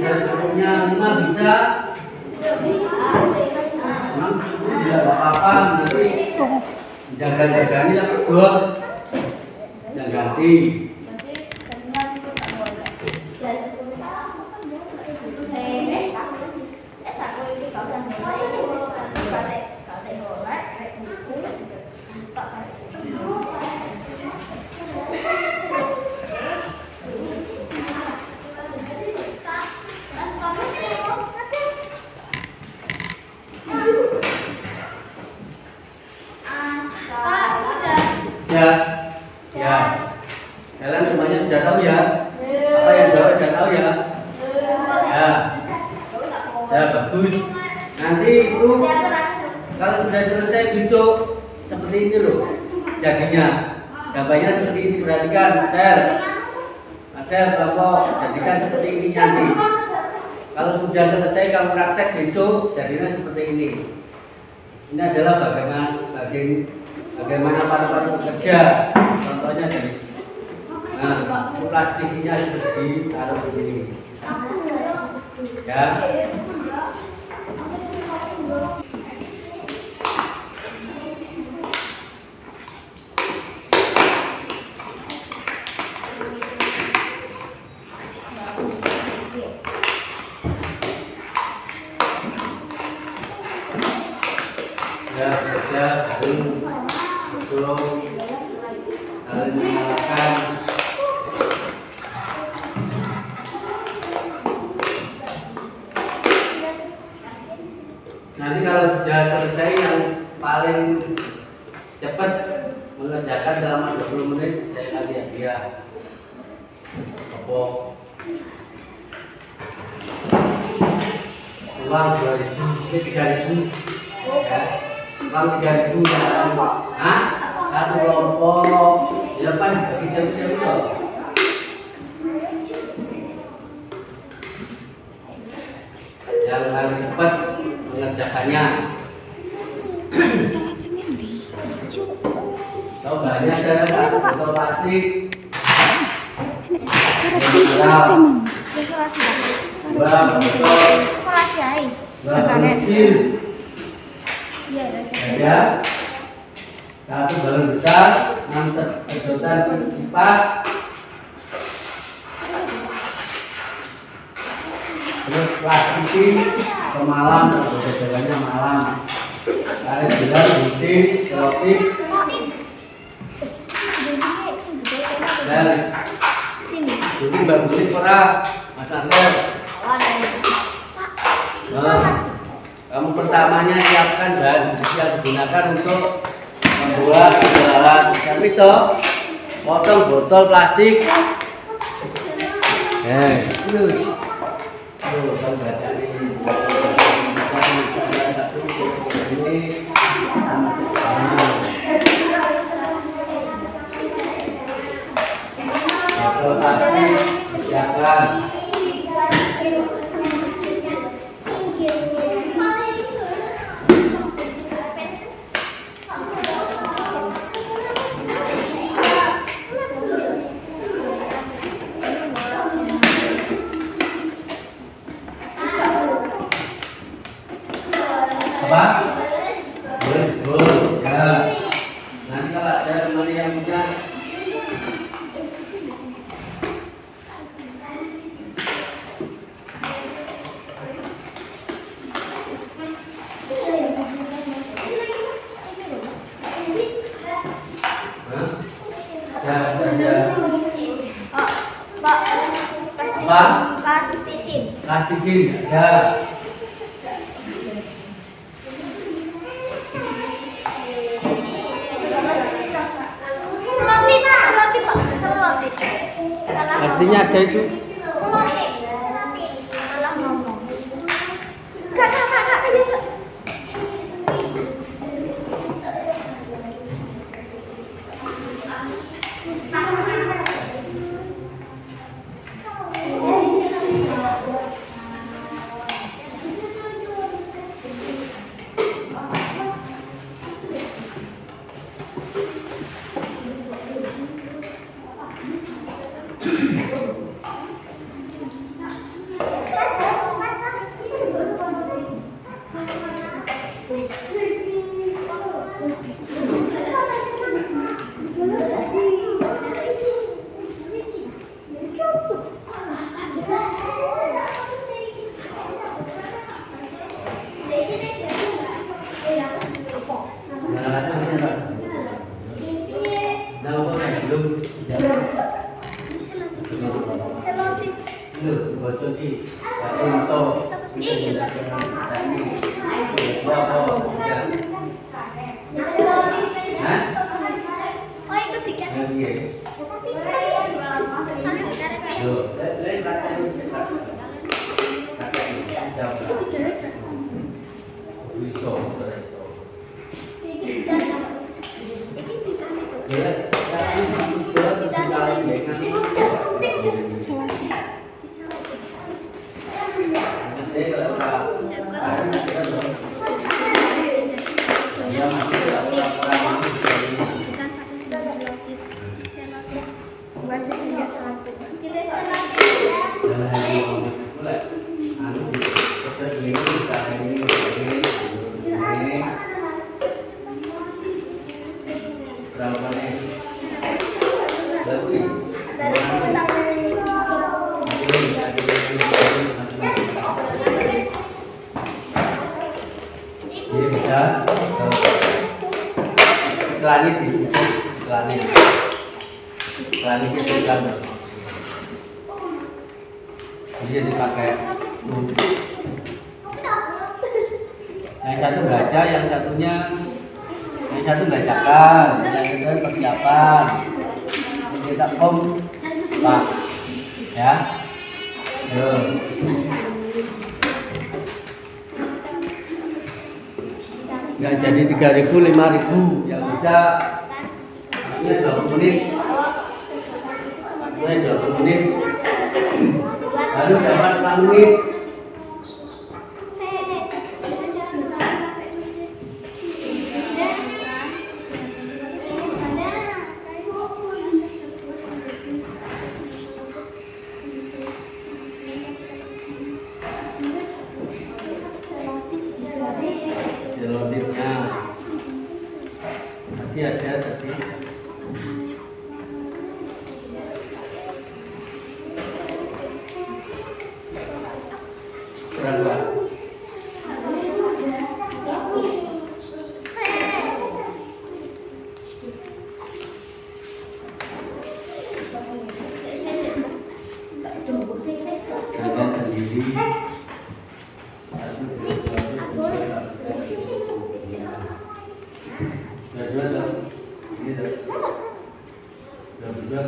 Sebelumnya 5 bisa. Tidak apa-apa, nanti jaga-jaga ini yang kedua yang ganti. Ya, kalian semuanya sudah tahu ya? Apa yang jawab sudah tahu ya? Ya, bagus. Nanti itu kalau sudah selesai besok seperti ini loh jadinya. Gambarnya seperti ini, perhatikan, Share, Bapak, jadikan seperti ini nanti. Kalau sudah selesai kamu praktek besok jadinya seperti ini. Ini adalah bagaimana para pekerja. Contohnya dari plastisinya seperti taruh di sini. Ya. Ya, kerja belum menyalakan. Nanti kalau sudah selesai yang paling cepat mengerjakan selama 20 menit saya kasih hadiah. Uang 2.000, ini 3.000. Ya. Uang 3.000 ya. Hah? Satu kelompok. Ya depan bagi siapa-siapa. Yang paling cepat mengerjakannya. Tahu banyak saya botol plastik. Ya, satu balon besar, 6 sedotan pipa, terus plastik pemalam, jalannya malam, karet gelang, gunting, selotip, dan ini bagusnya kurang, Mas Angger. Kamu pertamanya siapkan bahan yang digunakan untuk membuat gelaran. Tapi toh potong botol plastik. Terus kalau baca ini Ya. Oh, Pak. Apa? Plastisin. Plastisin. Ya. Roti, Pak. Roti, Pak. Roti. Salah Artinya ada itu. roti. Salah ngomong. Kak. Ayo, Kak. Oh, itu tiga. Langit itu kan dia dipakai yang satu baca, yang satu bacakan, yang kedua persiapan. Kita Pak ya. Yo. Nggak jadi 3.000, 5.000 yang bisa ini 20 menit. Ini 20 menit. Lalu dapat 4 menit. Jelodipnya tadi ada tadi berapa? Kalian sendiri. Dua dong, ini dua, tiga.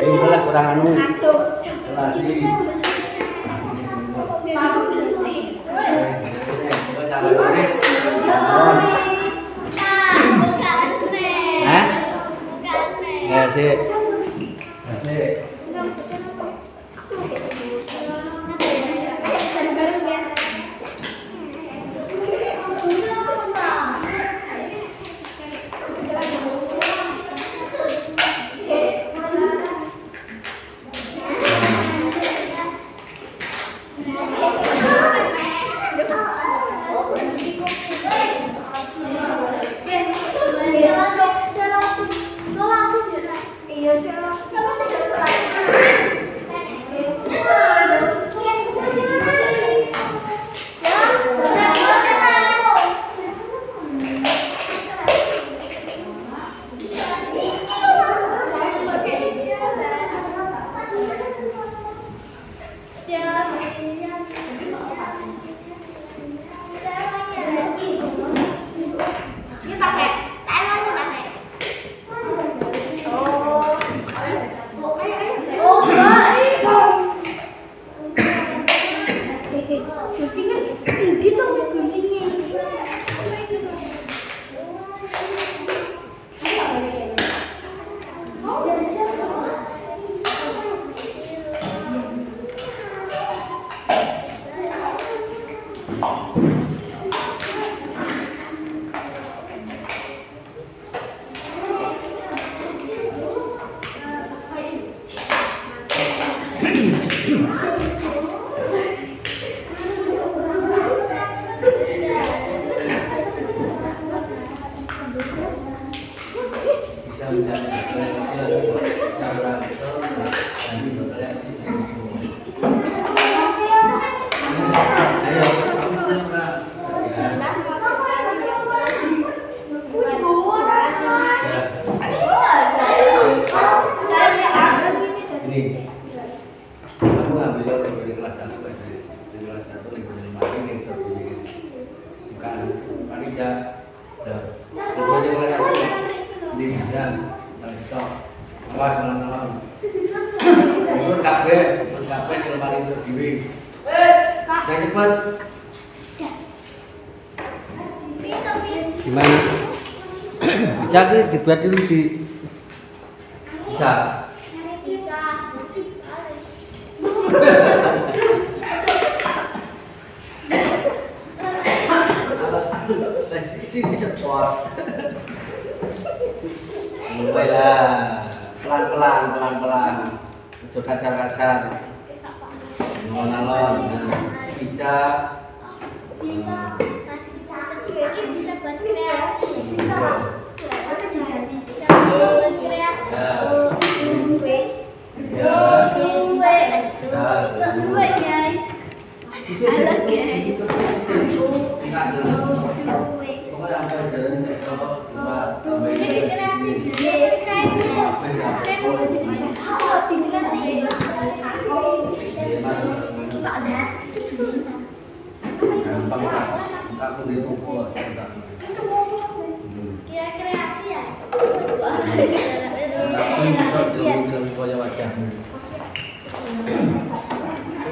Ini kurang anu. Lagi. Ya sih. Ini aku ngambil dari kelas 1 dari kelas 1 lagi mari yang satu ini bukan panitia pokoknya kelas 1 di dan stok awas teman-teman urut kabeh kalau mari untuk diwi saya cepat gimana bisa dibuat dulu di bisa sini cepat mulailah pelan-pelan itu kasar-kasar ngalon bisa buat kreasi kreasi ya.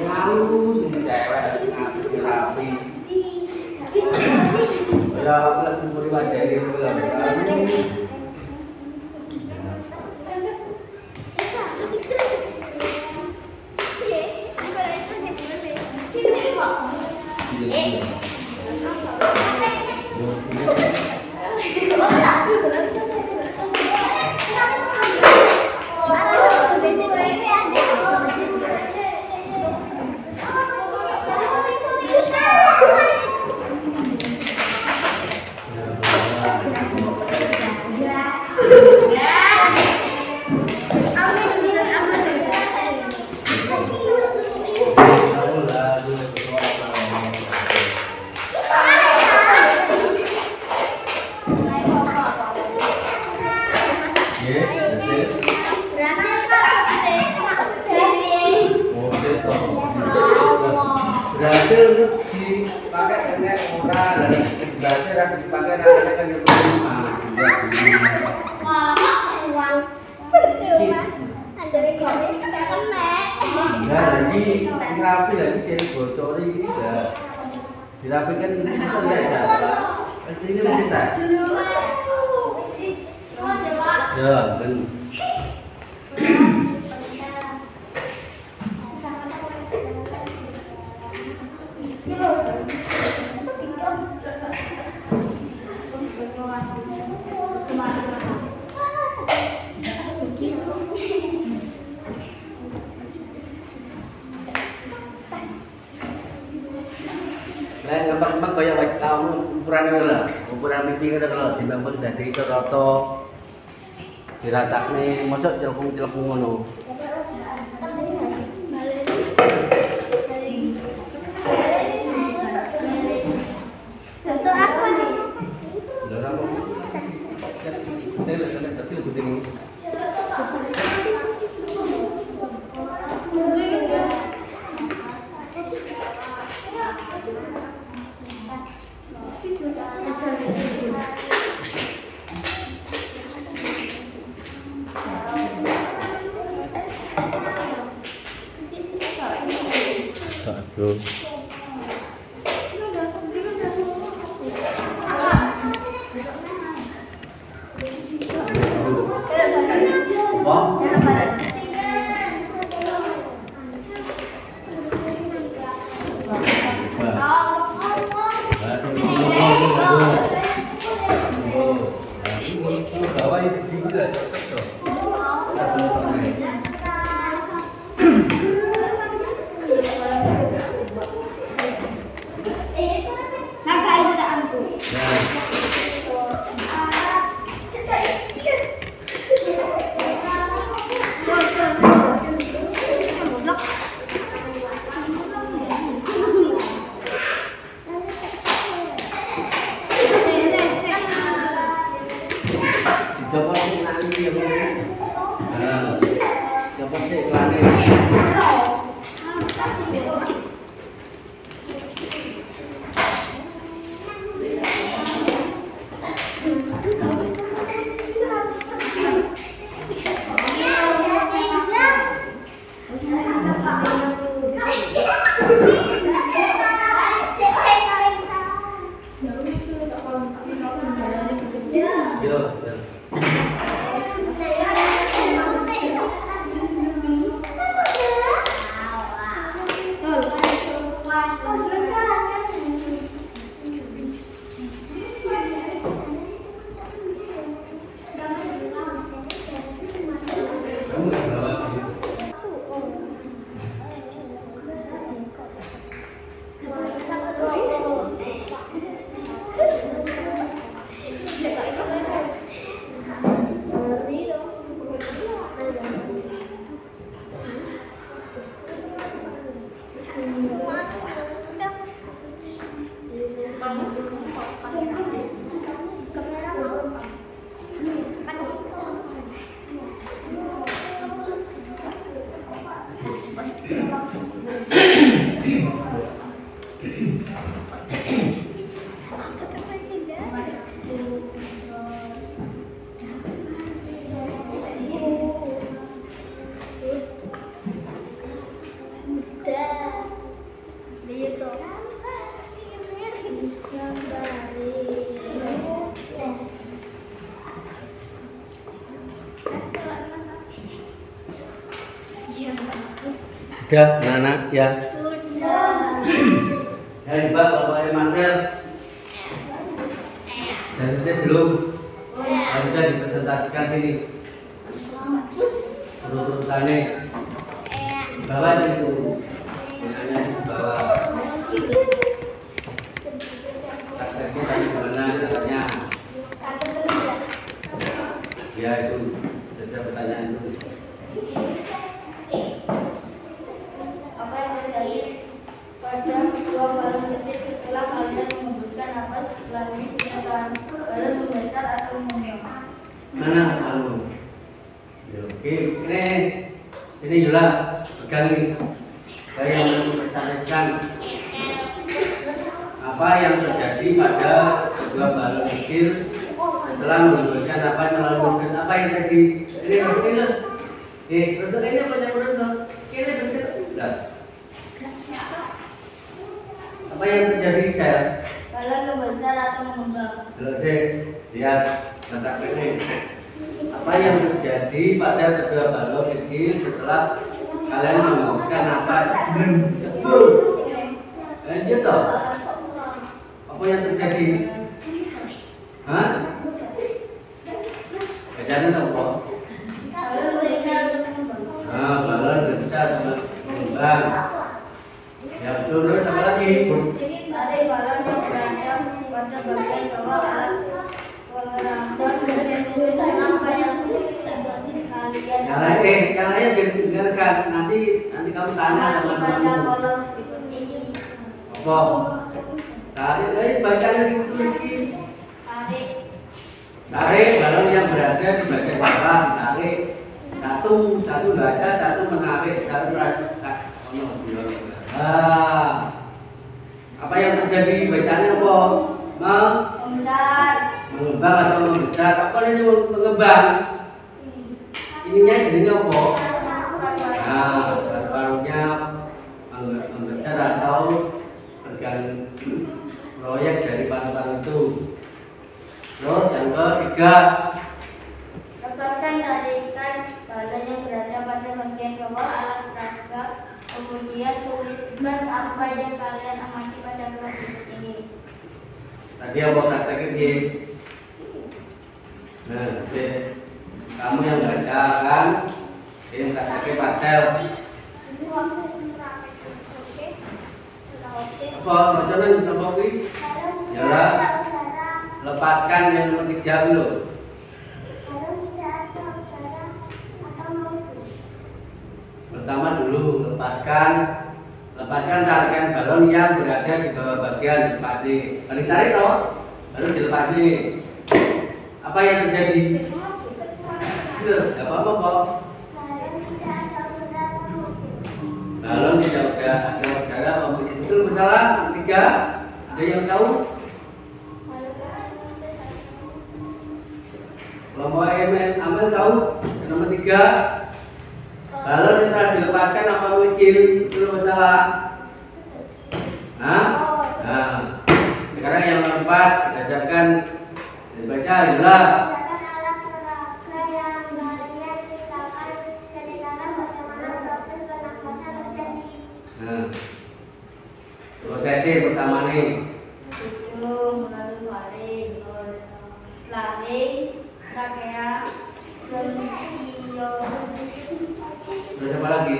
Halus, cewek, rapi. Ya, aku mau diwajahin dulu. Berhasil untuk dipakai dengan murah dan berhasil yang dipakai nantinya kan yang nah ini rapi lagi jadi bocor ini ya dirapikan ini sudah ya pastinya mungkin tak ya kan gampang-gampang kayak wajah kamu ukurannya lah ukuran meeting udah kalau dibangun dari itu roto diratak nih masuk celkung ngono Bentuk apa nih? tapi lebih tinggi Aduh. sih iklannya. Sudah, anak-anak ya. Sudah. Ya, Mbak, kalau ada materi. Dan selesai belum? Sudah dipresentasikan sini. Urutannya. Bawah itu. Misalnya di bawah. Prakteknya tadi gimana caranya? Ya itu, selesai pertanyaan itu. Apa yang terjadi pada dua balon kecil setelah kalian mengembuskan napas? Setelahnya silakan balon membesar atau mengembang. Mana balon? Oke, ini Yula, pegang nih. Saya yang mempresentasikan apa yang terjadi pada dua balon kecil setelah mengembuskan napas melalui mulut. Apa yang terjadi? Ini betul ini banyak betul. Ini betul. Apa yang terjadi saya? Balon membesar atau mengembang. Selesai. Lihat letak ini. Apa yang terjadi pada kedua balon kecil setelah kalian mengembuskan napas sebelum? Lanjut toh. Apa yang terjadi? Hah? Kejadian apa? Balon membesar atau mengembang. Nah, balon besar mengembang. Ya betul, terus apa lagi? Tarik balon yang beranjak pada bagian bawah alat pengerampan bagian tulisan apa yang kalian Yang lain dengarkan. Nanti kamu tanya sama amati pada temanmu. kolom berikut ini. Apa? Tarik, baca lagi lagi. Tarik balon yang berada di bagian bawah, ditarik. Satu baca, satu menarik, satu rasakan. Apa yang terjadi? Bacanya apa? Membesar. Mengembang atau membesar? Apa ini mengembang? Ininya jadinya apa? Nah, parunya membesar atau bergantung proyek dari paru-paru itu. Terus yang ketiga, Lepaskan tarikan balon yang berada pada bagian bawah alat peraga. Kemudian tuliskan apa yang kalian amati pada kelas berikut ini. tadi apa praktekin ini? Nah, oke. Kamu yang baca kan? Ini praktekin parcel. Apa? Bacaan sama kuwi? Ya. Lepaskan yang nomor 3 dulu. Pertama dulu lepaskan tarikan balon yang berada di bawah bagian dilepasi. Tarik toh, baru dilepasi. Apa yang terjadi? Tidak apa-apa kok. Balon tidak ada udara mempunyai betul masalah. Tiga, ada yang tahu? Kelompok Amel tahu? Yang nomor 3, balon yang telah dilepaskan apa mengecil? Betul masalah. Nah, sekarang yang nomor 4 berdasarkan dibaca adalah prosesi pertama nih. Hidung, lalu laring, trakea, bronkiolus, Terus apa lagi?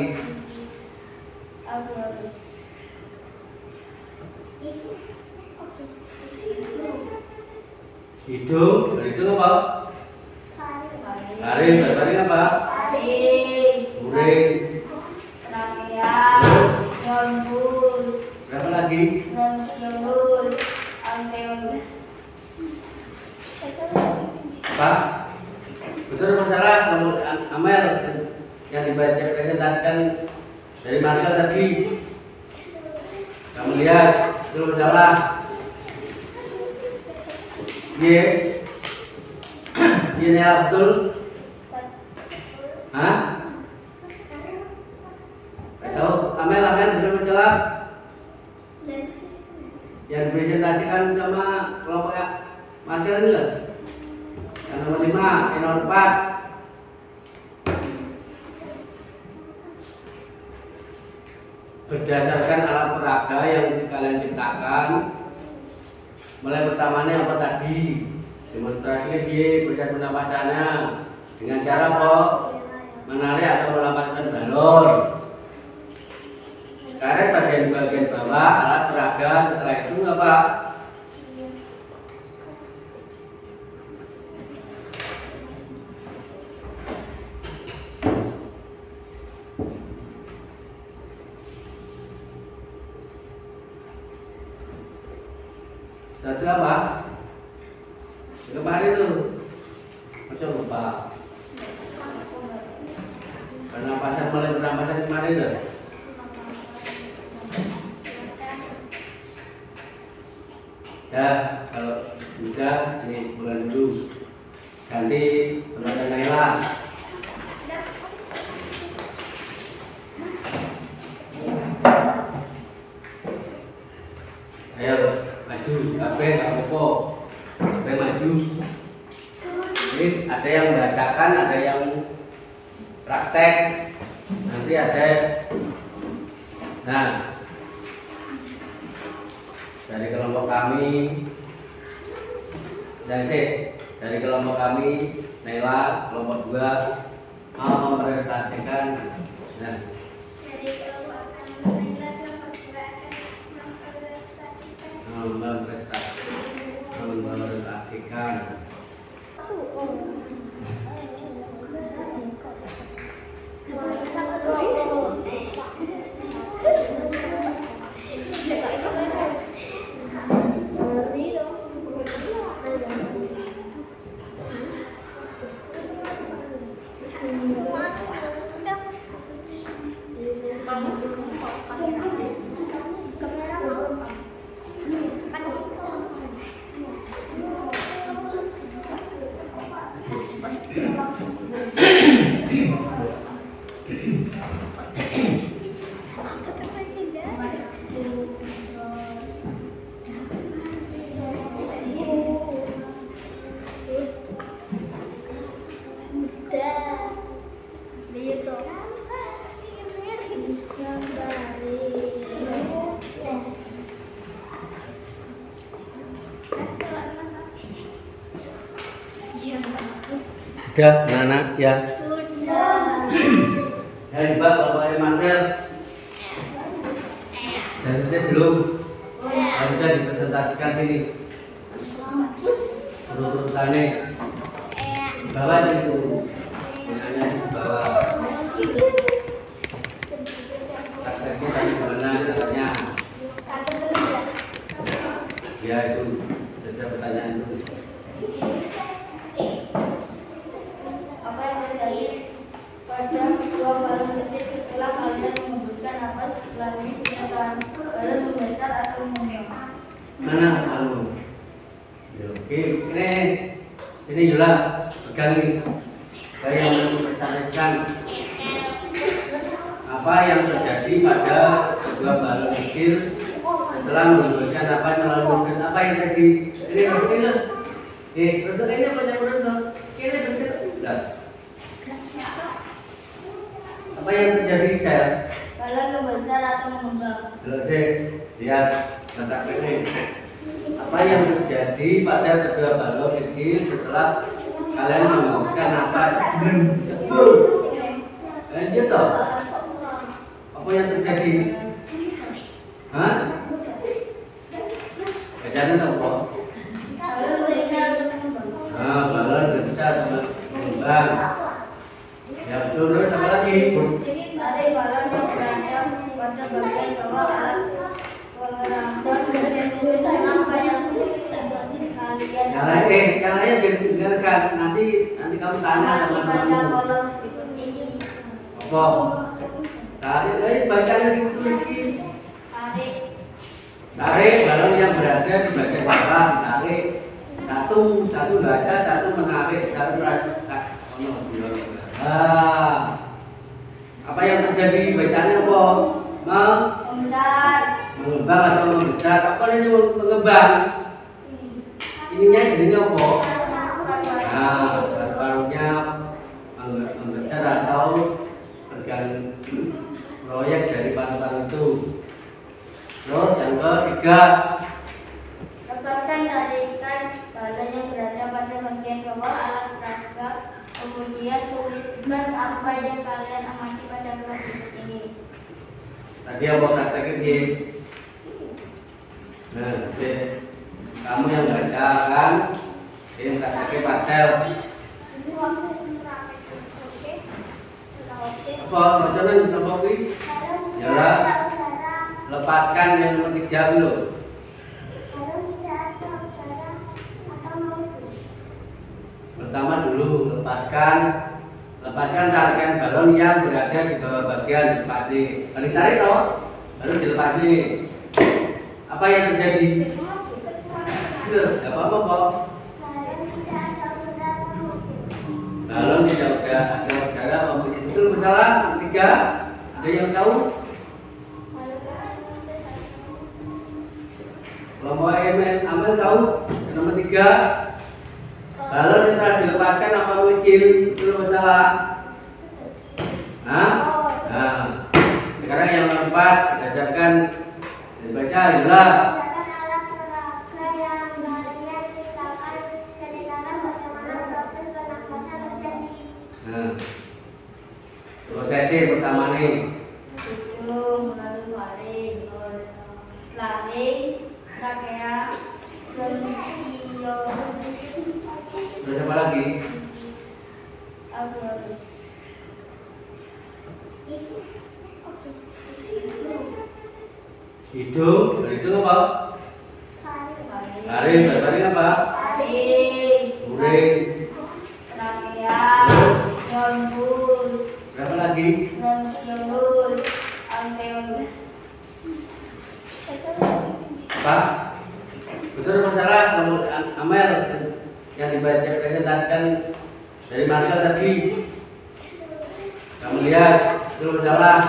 alveolus. Hidung apa? Laring apa? Laring, Uring. trakea, bronkus, Berapa lagi? bronkiolus, alveolus. Apa? Betul masalah nomor Amel yang dibaca presentasikan dari Marcel tadi. Kamu lihat betul masalah. Ini betul. Hah? Tahu Amel betul masalah yang dipresentasikan sama kelompok Marcel ini loh. Yang nomor 5, yang nomor 4. Berdasarkan alat peraga yang kalian ciptakan, mulai pertamanya apa tadi? Demonstrasinya dia berdasarkan penampasannya dengan cara apa? Menarik atau melepaskan balon. Karet bagian bawah alat peraga, setelah itu apa? Satu apa? Kemarin tuh masih lupa. Pernapasan mulai pernapasan kemarin tuh. Ya, kalau bisa ini bulan dulu. Ganti penonton Naila. Ayo maju, kabeh apa? Kabeh maju. Ini ada yang membacakan, ada yang praktek. Nanti ada. Nah, dari kelompok kami dari kelompok kami Naila kelompok 2 mau mempresentasikan. Nah, mempresentasikan. Sudah, anak-anak ya. Sudah. Ya, coba Bapak Marcel. Dan saya belum. Sudah dipresentasikan sini. Urut-urutannya. Bawah itu. Benarnya di bawah. Prakteknya tadi gimana caranya? Ya itu. Saya pertanyaan itu. Apa yang terjadi pada dua balon kecil setelah kalian membuskan apa Ini Yula pegang nih. Saya yang mempersalinkan apa yang terjadi pada kedua balon kecil setelah mengembangkan apa melalui apa yang terjadi. Ini betul. Betul ini apa yang betul? Ini betul. Apa yang terjadi saya? Balon membesar atau mengembang. Selesai. Lihat letak ini. Apa yang terjadi pada kedua balon kecil setelah kalian mengembangkan napas sebelum? Gitu. Apa yang terjadi? Hah? Kejadian apa? Balon membesar atau mengembang. Nah, balon besar sama mengembang. Ya betul, terus apa lagi? Tarik balon yang berada pada bagian bawah alat pengerampan bagian tulisan apa yang kalian Yang lain dengarkan. Nanti kamu tanya sama pada temanmu. kolom berikut ini. Apa? Tarik, bacanya gitu. Tarik balon yang berada di bagian bawah, ditarik. Satu baca, satu menarik, satu rasa. Apa yang terjadi bacanya apa? Membesar. Mengembang atau membesar? Apa ini mengembang? Ininya jadinya apa? Nah, paruhnya membesar atau bergantung proyek dari paru-paru itu. Terus yang ketiga, Lepaskan tarikan balon yang berada pada bagian bawah alat peraga. Kemudian tuliskan apa yang kalian amati pada kelas berikut ini. tadi apa praktekin ini? Nah, oke. Kamu yang baca kan? Ini praktekin parcel. Apa macamnya sama kui? Ya, lepaskan yang nomor 3 dulu. Pertama dulu lepaskan tarikan balon yang berada di bawah bagian dilepasi. Kalau ditarik toh, baru dilepasi. Apa yang terjadi? Tidak apa-apa kok. Balon tidak ada udara, itu masalah. 3, ada yang tahu? Kalau mau Amal tahu? Yang nomor 3. Balon yang telah dilepaskan apa mengecil? Itu masalah. Nah, sekarang yang nomor 4 berdasarkan dibaca adalah Alat peraga yang kalian ciptakan ceritakan bagaimana proses pernapasan terjadi. prosesi pertama nih. Hidung melalui laring, trakea, bronkiolus, Terus apa lagi? alveolus. Hidung apa? Laring, laring apa? Laring, Urin. trakea, bronkus, Berapa lagi? bronkiolus, alveolus. Apa? Betul masalah kamu Amel yang dibaca presentasikan dari Marcel tadi. Kamu lihat itu masalah.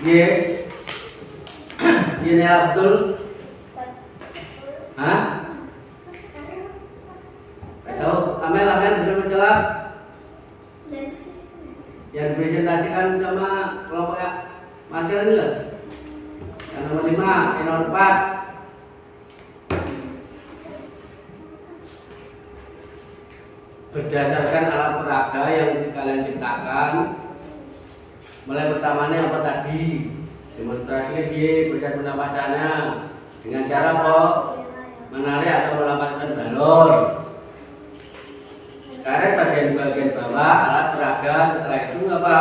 Iya. Ini ya betul. Hah? Tahu Amel betul masalah yang dipresentasikan sama kelompok Marcel ini loh. Yang nomor 5, yang nomor 4. Berdasarkan alat peraga yang kalian ciptakan, mulai pertamanya apa tadi? Demonstrasinya piye berdasarkan penampasannya dengan cara apa? Menarik atau melepaskan balon. Karet bagian bawah alat peraga, setelah itu apa?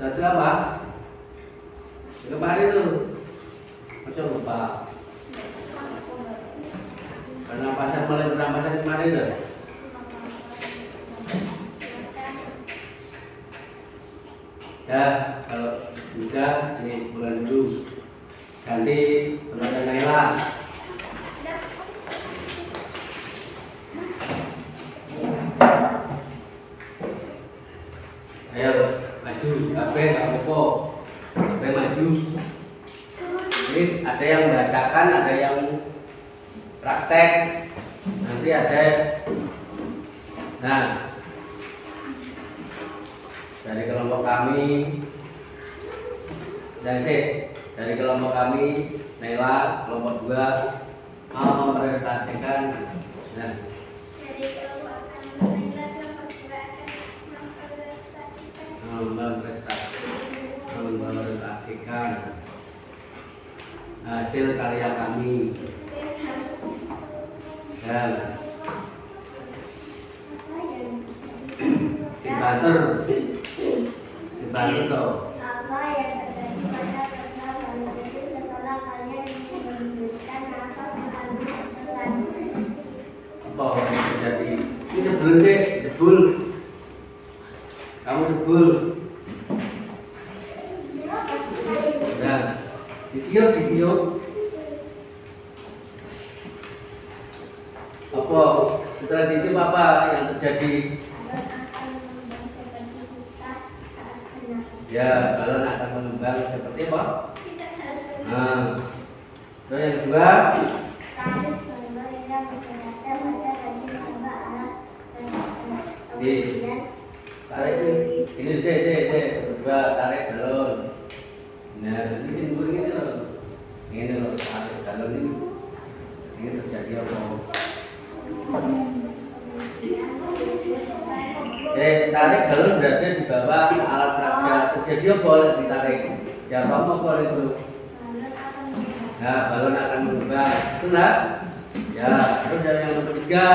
Satu apa? Kemarin lu, masa lupa? Pernapasan mulai pernapasan kemarin loh. Ya, kalau bisa ini bulan dulu. Ganti teman Naila. Ayo maju, kabeh nggak apa-apa. Kabeh maju. Ini ada yang membacakan, ada yang praktek. Nanti ada. Nah, dari kelompok kami dan dari kelompok kami Naila kelompok 2 mau mempresentasikan. Nah, Dari kelompok kami Naila kelompok 2 akan mempresentasikan hasil karya kami. Dan dibantu toh. Apa yang terjadi pada kerja baru itu setelah kalian menunjukkan nafas melalui setelan? Apa yang terjadi? Ini jebul sih, jebul. Kamu jebul. Nah, ditiup. Apa? Setelah ditiup apa yang terjadi? Ya, balon akan mengembang seperti apa? Nah, terus yang kedua, tarik ini, kedua tarik balon. Nah, ini loh, tarik balon ini terjadi apa? Tarik balon berada di bawah alat peraga. Terjadi apa boleh ditarik? Jawab apa itu? Nah, balon akan mengembang. Betul nggak? Ya, terus dari yang ketiga.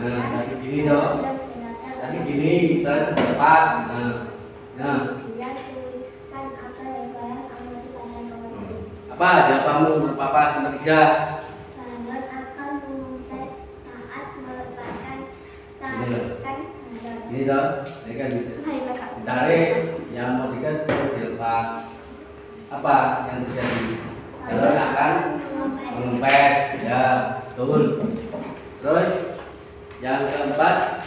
Nah, tadi gini dong. Tadi gini, tarik lepas. Nah. Apa jawabanmu untuk papan nomor 3? Ini dong, ini kan ditarik, yang mau ditarik dilepas. Apa yang terjadi? Balon akan mengempes, ya betul. Terus yang keempat,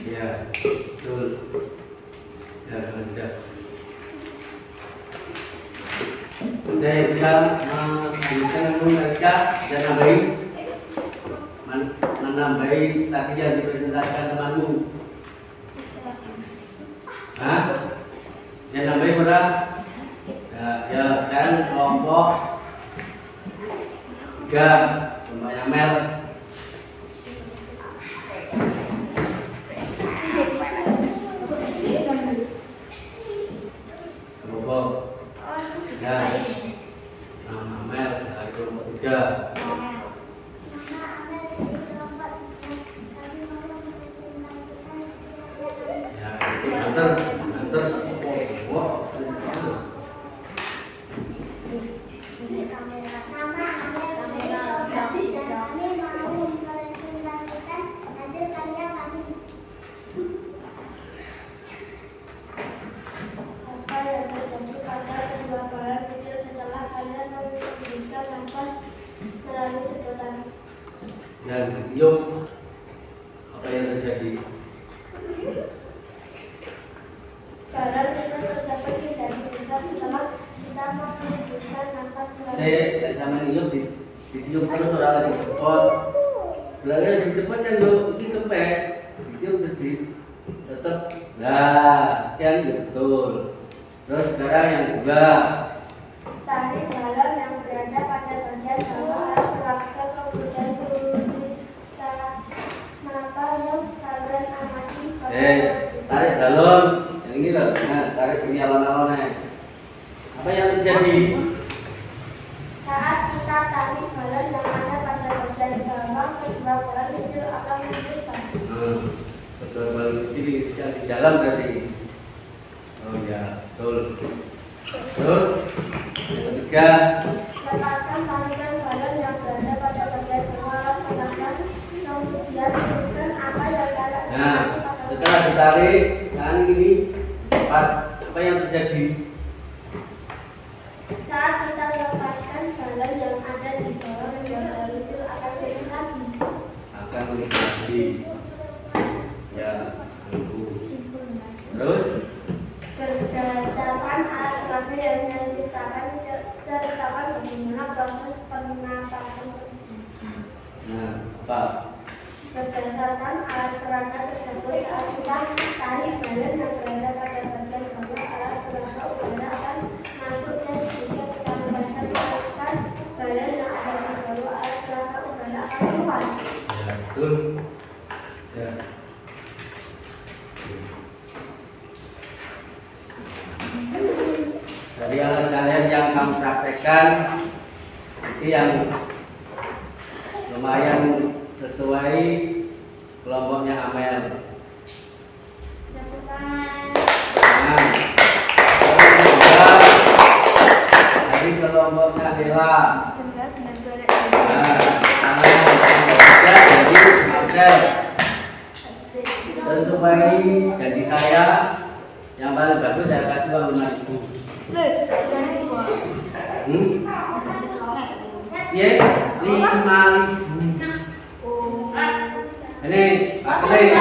ya betul. Ya sudah. Sudah bisa menuliskan dan menambahi tadi yang dipresentasikan temanmu. Hah? Yang nambahi pada ya sekarang kelompok 3 kelompoknya Mel. Kelompok ya nama Mel dari kelompok 3. Ya itu nanti dan yuk apa yang terjadi? Balon itu terjadi dari bisa setelah kita menghembuskan nafas Saya sama yuk ditiup terus orang lagi cepot. Belakangnya di depan yang ini kempes, ditiup terus tetap. Nah, yang betul. Terus sekarang yang kedua. tali balon yang berada pada bagian bawah alat peraga Tarik balon yang ini loh. Nah, tarik ini alon-alonnya. Apa yang terjadi? Saat kita tarik balon yang ada pada bagian bawah, kedua balon kecil akan berpisah. Kedua balon kecil yang di dalam berarti. Oh ya, betul. Terus, yang ketiga. Lepaskan tarikan balon yang berada pada bagian bawah, laksanakan, kemudian teruskan apa yang ada. Nah, setelah ditarik, tangan ini pas apa yang terjadi? Saat kita lepaskan balon yang ada di bawah, kedua balon kecil akan turun lagi. Akan turun lagi. Ya, tunggu. Terus? Berdasarkan alat baku yang diciptakan, ceritakan bagaimana proses penampakan terjadi. Nah, apa? Berdasarkan alat peraga tersebut, saat kita tarik balon yang berada pada bagian bawah, alat peraga udara akan masuk dan jika kita lepaskan tarikan balon yang ada di bawah, alat peraga udara akan keluar. Ya, betul. Ya. Dari kalian yang kamu praktekkan itu yang lumayan sesuai kelompoknya Amel. Nah, dari kelompoknya Lela. Nah, jadi Abdel. Terus supaya jadi saya yang paling bagus saya kasih uang 5.000. Ya, 5.000. Ini Pak Kili.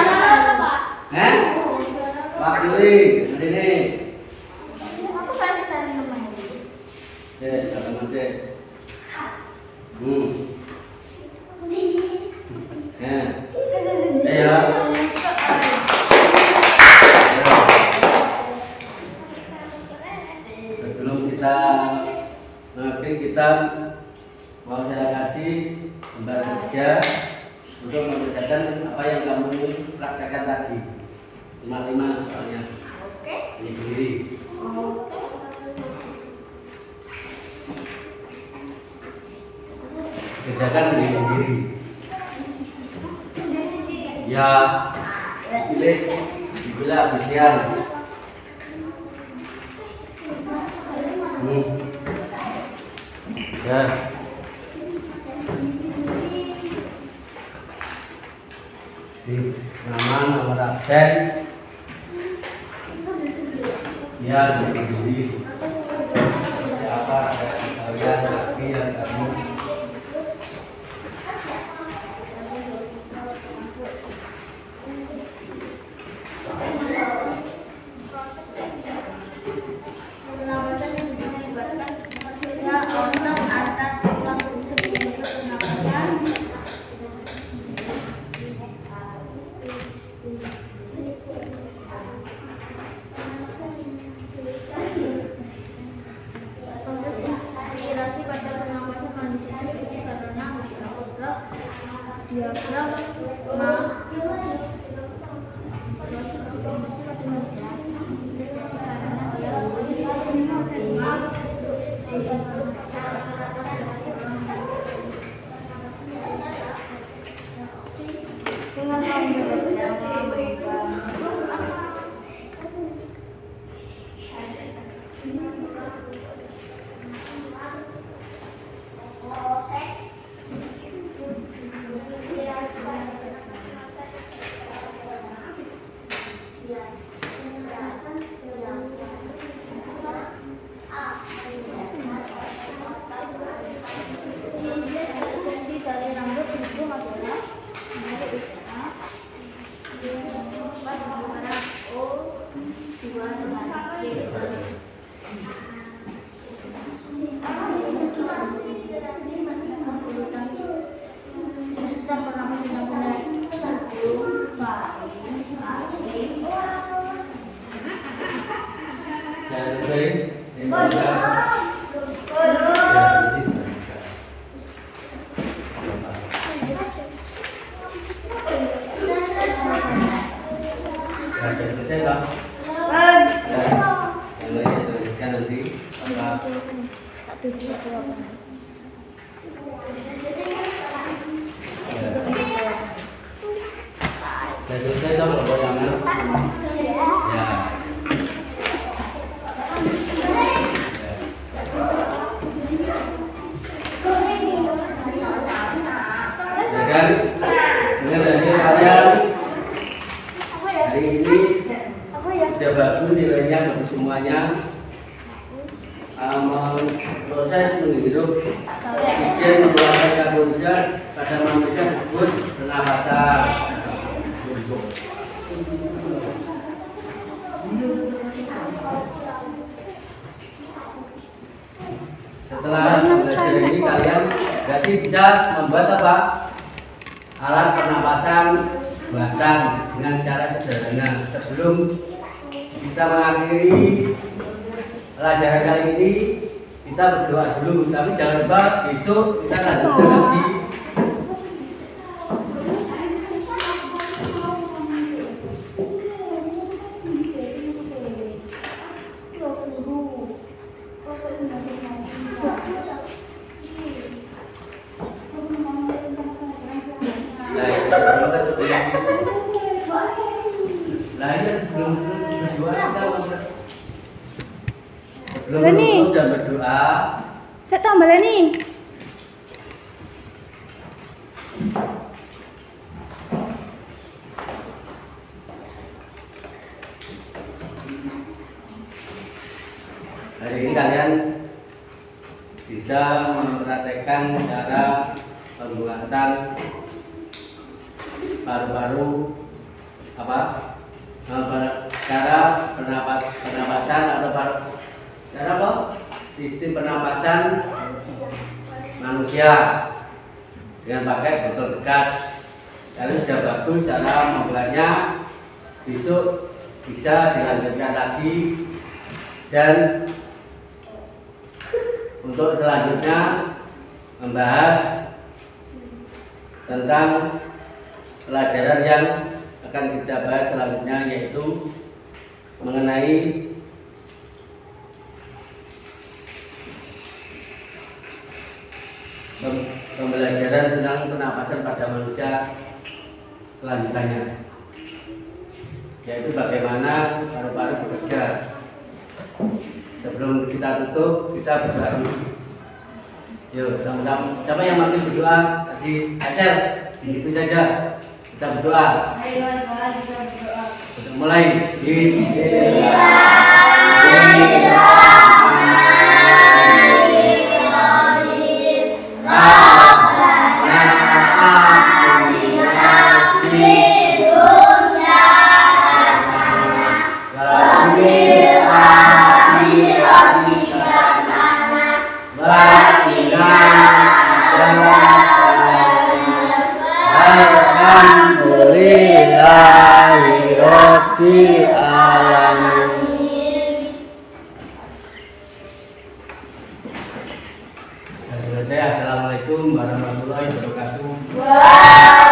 Pak Kili, ini. Ya, sama aja. Ya. Sebelum kita mungkin kita mau saya kasih gambar kerja untuk mengerjakan apa yang kamu praktekkan tadi. 5 soalnya. Ini sendiri. Kerjakan sendiri-sendiri. Ya, dipilih habisian. Ya. Di nama nomor absen. Ya, sendiri. Siapa kalian lagi yang kamu Sudah selesai toh? Belum. Ya. Yang lainnya dilanjutkan nanti. Apa? Tak tuju itu apa? Ya. Sudah selesai toh kelompok tangan? Ya. Ya kan? Dengan hasil kalian hari ini sudah bagus nilainya bagus semuanya. Proses menghirup oksigen mengeluarkan karbon dioksida pada manusia disebut pernapasan. Setelah belajar ini kalian jadi bisa membuat apa? Alat pernapasan buatan dengan cara sederhana. Sebelum kita mengakhiri pelajaran kali ini, kita berdoa dulu. Tapi jangan lupa besok kita lanjutkan lagi. Nah, ini sebelum berdoa kita belum menutup dan berdoa. Saya tambah nih. Hari ini kalian bisa mempraktekkan cara pembuatan paru-paru apa? Cara pernapasan atau cara apa? Sistem pernapasan manusia dengan pakai botol bekas. Kalian sudah bagus cara membuatnya. Besok bisa dilanjutkan lagi. Dan untuk selanjutnya membahas tentang pelajaran yang akan kita bahas selanjutnya, yaitu mengenai pembelajaran tentang pernapasan pada manusia kelanjutannya, yaitu bagaimana paru-paru bekerja. Sebelum kita tutup, kita berdoa dulu. Yuk, sama-sama. Siapa yang makin berdoa tadi? Asel, begitu saja. Kita berdoa. Ayo doa kita berdoa. Kita mulai. Alhamdulillahirabbil alamin. Assalamualaikum warahmatullahi wabarakatuh.